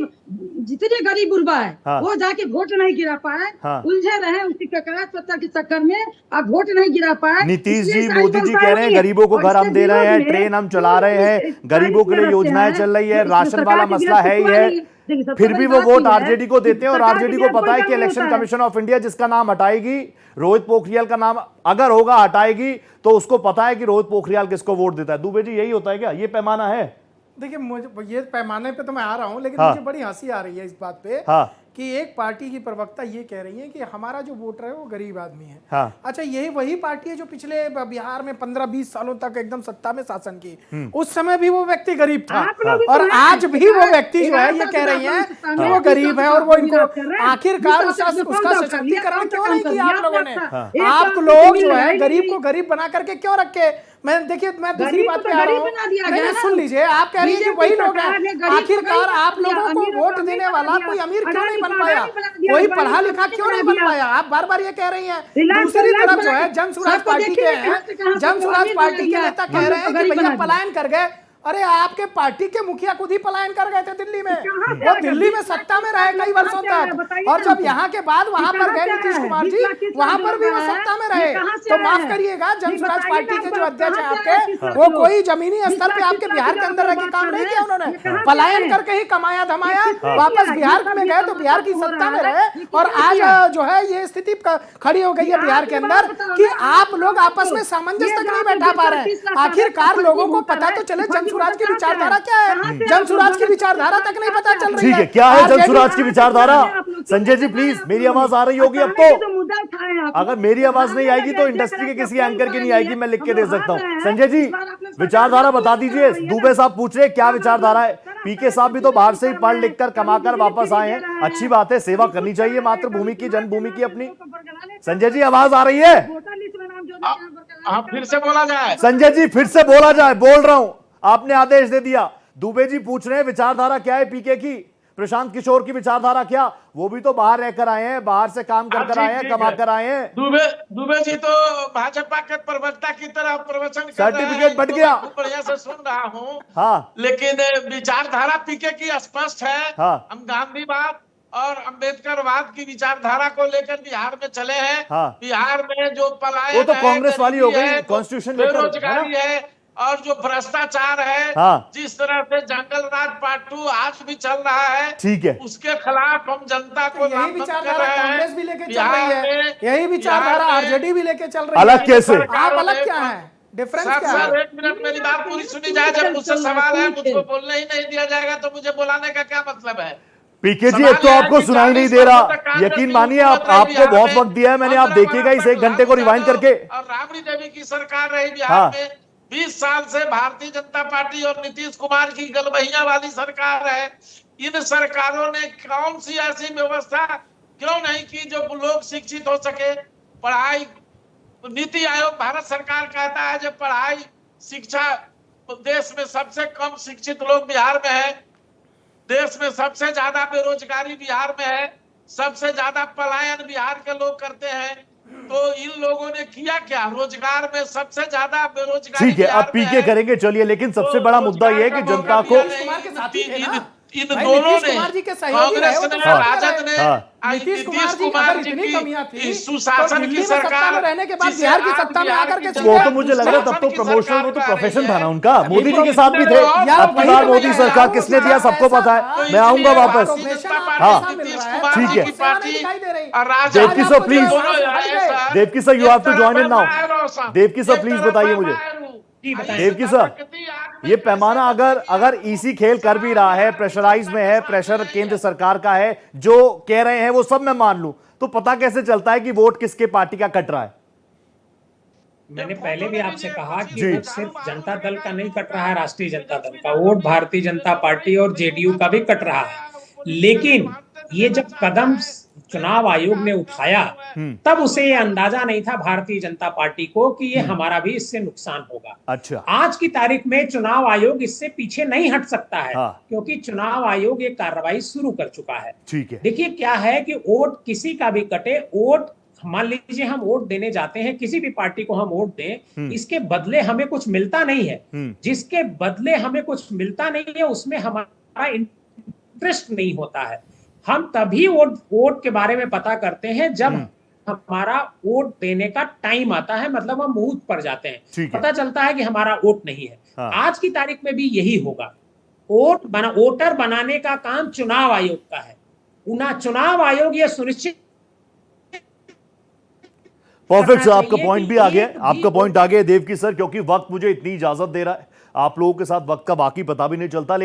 जितने गरीब गुरबा है, हाँ, वो जाके वोट नहीं गिरा पाए, हाँ, उलझे रहे उसी ककरात पत्ता के चक्कर में, अब वोट नहीं गिरा पाए। नीतीश जी, मोदी जी कह रहे हैं गरीबों को घर हम दे रहे हैं, ट्रेन हम चला रहे हैं, गरीबों के लिए योजनाएं चल रही है, राशन वाला मसला है ही है, फिर भी वो वोट आरजेडी को देते हैं। और आरजेडी को पता है कि इलेक्शन कमीशन ऑफ इंडिया जिसका नाम हटाएगी, रोहित पोखरियाल का नाम अगर होगा हटाएगी, तो उसको पता है कि रोहित पोखरियाल किसको वोट देता है। दुबे जी, यही होता है क्या? ये पैमाना है? देखिए, मुझे ये पैमाने पे तो मैं आ रहा हूँ, लेकिन हाँ, मुझे बड़ी हंसी आ रही है इस बात पे, हाँ, कि एक पार्टी की प्रवक्ता ये कह रही है कि हमारा जो वोटर है वो गरीब आदमी है। हाँ, अच्छा, यही वही पार्टी है जो पिछले बिहार में 15-20 सालों तक एकदम सत्ता में शासन की, उस समय भी वो व्यक्ति गरीब था, और आज भी वो व्यक्ति जो है ये कह रही है कि वो गरीब है, और वो इनको आखिरकार उसका सशक्तिकरण क्यों नहीं किया आप लोगों ने? आप लोग जो है गरीब को गरीब बना करके क्यों रखे? मैं देखिए, मैं दूसरी बात पे आ रहा हूँ, नहीं सुन लीजिए, आप कह रही है कि वही लोग हैं, आखिरकार आप लोगों को वोट देने वाला कोई अमीर क्यों नहीं बन पाया, कोई पढ़ा लिखा क्यों नहीं बन पाया? आप बार बार ये कह रही हैं। दूसरी तरफ जो है जन स्वराज पार्टी के हैं, जन स्वराज पार्टी के नेता कह रहे हैं कि भैया पलायन कर गए। अरे, आपके पार्टी के मुखिया खुद ही पलायन कर गए थे दिल्ली में, वो दिल्ली में सत्ता में रहे कई वर्षों तक, और जब यहाँ के बाद वहां पर गए नीतीश कुमार जी, वहां पर भी वो सत्ता में रहे। तो माफ करिएगा, जन स्वराज पार्टी के जो अध्यक्ष हैं आपके, वो कोई जमीनी स्तर पे आपके बिहार के अंदर रह के काम नहीं किया उन्होंने, पलायन करके ही कमाया धमाया, वापस बिहार में गए तो बिहार की सत्ता में रहे, और आज जो है ये स्थिति खड़ी हो गई है बिहार के अंदर कि आप लोग आपस में सामंजस्य तक नहीं बैठा पा रहे हैं। आखिरकार लोगों को पता तो चले जन स्वराज की विचारधारा क्या है, जन स्वराज की विचारधारा तक नहीं पता चल रही है। ठीक है, क्या है जन स्वराज की विचारधारा? संजय जी प्लीज, मेरी आवाज आ रही होगी अब तो? अगर मेरी आवाज नहीं आएगी तो इंडस्ट्री के किसी एंकर की नहीं आएगी, मैं लिख के दे सकता हूँ। संजय जी, विचारधारा बता दीजिए। दुबे साहब पूछ रहे क्या विचारधारा है? पीके साहब भी तो बाहर से ही पढ़ लिख कर कमाकर वापस आए हैं, अच्छी बात है, सेवा करनी चाहिए मातृभूमि की, जन्मभूमि की अपनी। संजय जी, आवाज आ रही है? फिर से बोला जाए? संजय जी, फिर से बोला जाए, बोल रहा हूं, आपने आदेश दे दिया। दुबे जी पूछ रहे हैं विचारधारा क्या है पीके की, प्रशांत किशोर की विचारधारा क्या? वो भी तो बाहर रहकर आए हैं, बाहर से काम कर आए हैं, कमा कर आए हैं। दुबे जी तो भाजपा के प्रवक्ता की तरह प्रवचन कर रहे हैं, सर्टिफिकेट बट गया, बढ़िया से सुन रहा हूँ। हाँ, लेकिन विचारधारा पीके की स्पष्ट है। हाँ, हम गांधीवाद और अंबेडकरवाद की विचारधारा को लेकर बिहार में चले हैं। हाँ, बिहार में जो पलायन वो तो कांग्रेस वाली हो गई, कॉन्स्टिट्यूशन बेरोजगारी है और जो भ्रष्टाचार है, हाँ, जिस तरह से जंगल राज पार्ट 2 आज भी चल रहा है, ठीक है, उसके खिलाफ हम जनता को यही विचारधारा कांग्रेस भी लेके चल रही है, यही विचारधारा आरजेडी भी लेके चल रही है। अलग कैसे? आप अलग क्या है? डिफरेंस क्या है? एक मिनट, मेरी बात पूरी सुनी जाए। जब मुझसे सवाल है, मुझको बोलने ही नहीं दिया जाएगा तो मुझे बुलाने का क्या मतलब है? पीके जी, एक तो आपको सुनाई नहीं दे रहा, यकीन मानिए आपको बहुत वक्त दिया है मैंने, आप देखिएगा इस 1 घंटे को रिवाइंड करके। और राबड़ी देवी की सरकार रही बिहार में 20 साल से, भारतीय जनता पार्टी और नीतीश कुमार की गलबहिया वाली सरकार है। इन सरकारों ने कौन सी ऐसी व्यवस्था क्यों नहीं की जो लोग शिक्षित हो सके? पढ़ाई, नीति आयोग भारत सरकार कहता है जब पढ़ाई शिक्षा, देश में सबसे कम शिक्षित लोग बिहार में है, देश में सबसे ज्यादा बेरोजगारी बिहार में है, सबसे ज्यादा पलायन बिहार के लोग करते हैं। तो इन लोगों ने किया क्या? रोजगार में सबसे ज्यादा बेरोजगारी ठीक है, अब पीके करेंगे चलिए, लेकिन सबसे बड़ा मुद्दा यह है कि जनता को इन दोनों ने, कांग्रेस ने, राजद ने, नीतीश कुमार जी की कमियां थी, सुशासन की सरकार रहने के बाद बिहार की सत्ता में आकर के वो तो मुझे लग रहा है तब तो प्रमोशनल, वो तो प्रोफेशन था ना उनका, मोदी जी के साथ भी थे। अब की बार मोदी सरकार किसने दिया सबको पता है, मैं आऊंगा वापस। हाँ ठीक है, Devaki sir please, Devaki sir you have to join in now. Devaki sir please बताइए मुझे, देवकी सर ये पैमाना अगर इसी खेल कर भी रहा है, प्रेशराइज में है, प्रेशर केंद्र सरकार का है, जो कह रहे हैं वो सब मैं मान लूं, तो पता कैसे चलता है कि वोट किसके पार्टी का कट रहा है? मैंने पहले भी आपसे कहा कि वोट सिर्फ जनता दल का नहीं कट रहा है, राष्ट्रीय जनता दल का वोट, भारतीय जनता पार्टी और जेडीयू का भी कट रहा है। लेकिन ये जब कदम चुनाव आयोग ने उठाया तब उसे ये अंदाजा नहीं था भारतीय जनता पार्टी को कि ये हमारा भी इससे नुकसान होगा। अच्छा, आज की तारीख में चुनाव आयोग इससे पीछे नहीं हट सकता है। क्योंकि चुनाव आयोग ये कार्रवाई शुरू कर चुका है। ठीक है, देखिए क्या है कि वोट किसी का भी कटे, वोट मान लीजिए हम वोट देने जाते हैं, किसी भी पार्टी को हम वोट दें, इसके बदले हमें कुछ मिलता नहीं है। जिसके बदले हमें कुछ मिलता नहीं है उसमें हमारा इंटरेस्ट नहीं होता है। हम तभी वोट के बारे में पता करते हैं जब हमारा वोट देने का टाइम आता है, मतलब हम मुहूर्त पर जाते हैं, पता चलता है कि हमारा वोट नहीं है। आज की तारीख में भी यही होगा। वोटर बनाने का काम चुनाव आयोग का है। चुनाव आयोग ये सुनिश्चित। परफेक्ट सर, आपका पॉइंट भी आ गया, आपका पॉइंट आ गया देवकी सर, क्योंकि वक्त मुझे इतनी इजाजत दे रहा है, आप लोगों के साथ वक्त का बाकी पता भी नहीं चलता।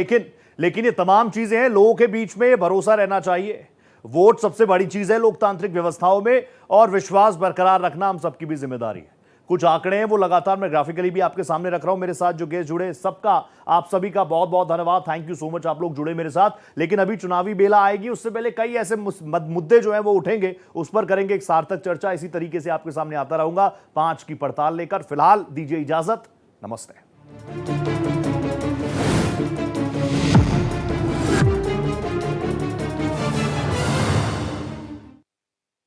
लेकिन ये तमाम चीजें हैं, लोगों के बीच में भरोसा रहना चाहिए। वोट सबसे बड़ी चीज है लोकतांत्रिक व्यवस्थाओं में, और विश्वास बरकरार रखना हम सबकी भी जिम्मेदारी है। कुछ आंकड़े हैं वो लगातार मैं ग्राफिकली भी आपके सामने रख रहा हूं। मेरे साथ जो गेस्ट जुड़े सबका, आप सभी का बहुत बहुत धन्यवाद, थैंक यू सो मच, आप लोग जुड़े मेरे साथ। लेकिन अभी चुनावी बेला आएगी, उससे पहले कई ऐसे मुद्दे जो हैं वो उठेंगे, उस पर करेंगे एक सार्थक चर्चा। इसी तरीके से आपके सामने आता रहूंगा 5 की पड़ताल लेकर। फिलहाल दीजिए इजाजत, नमस्ते।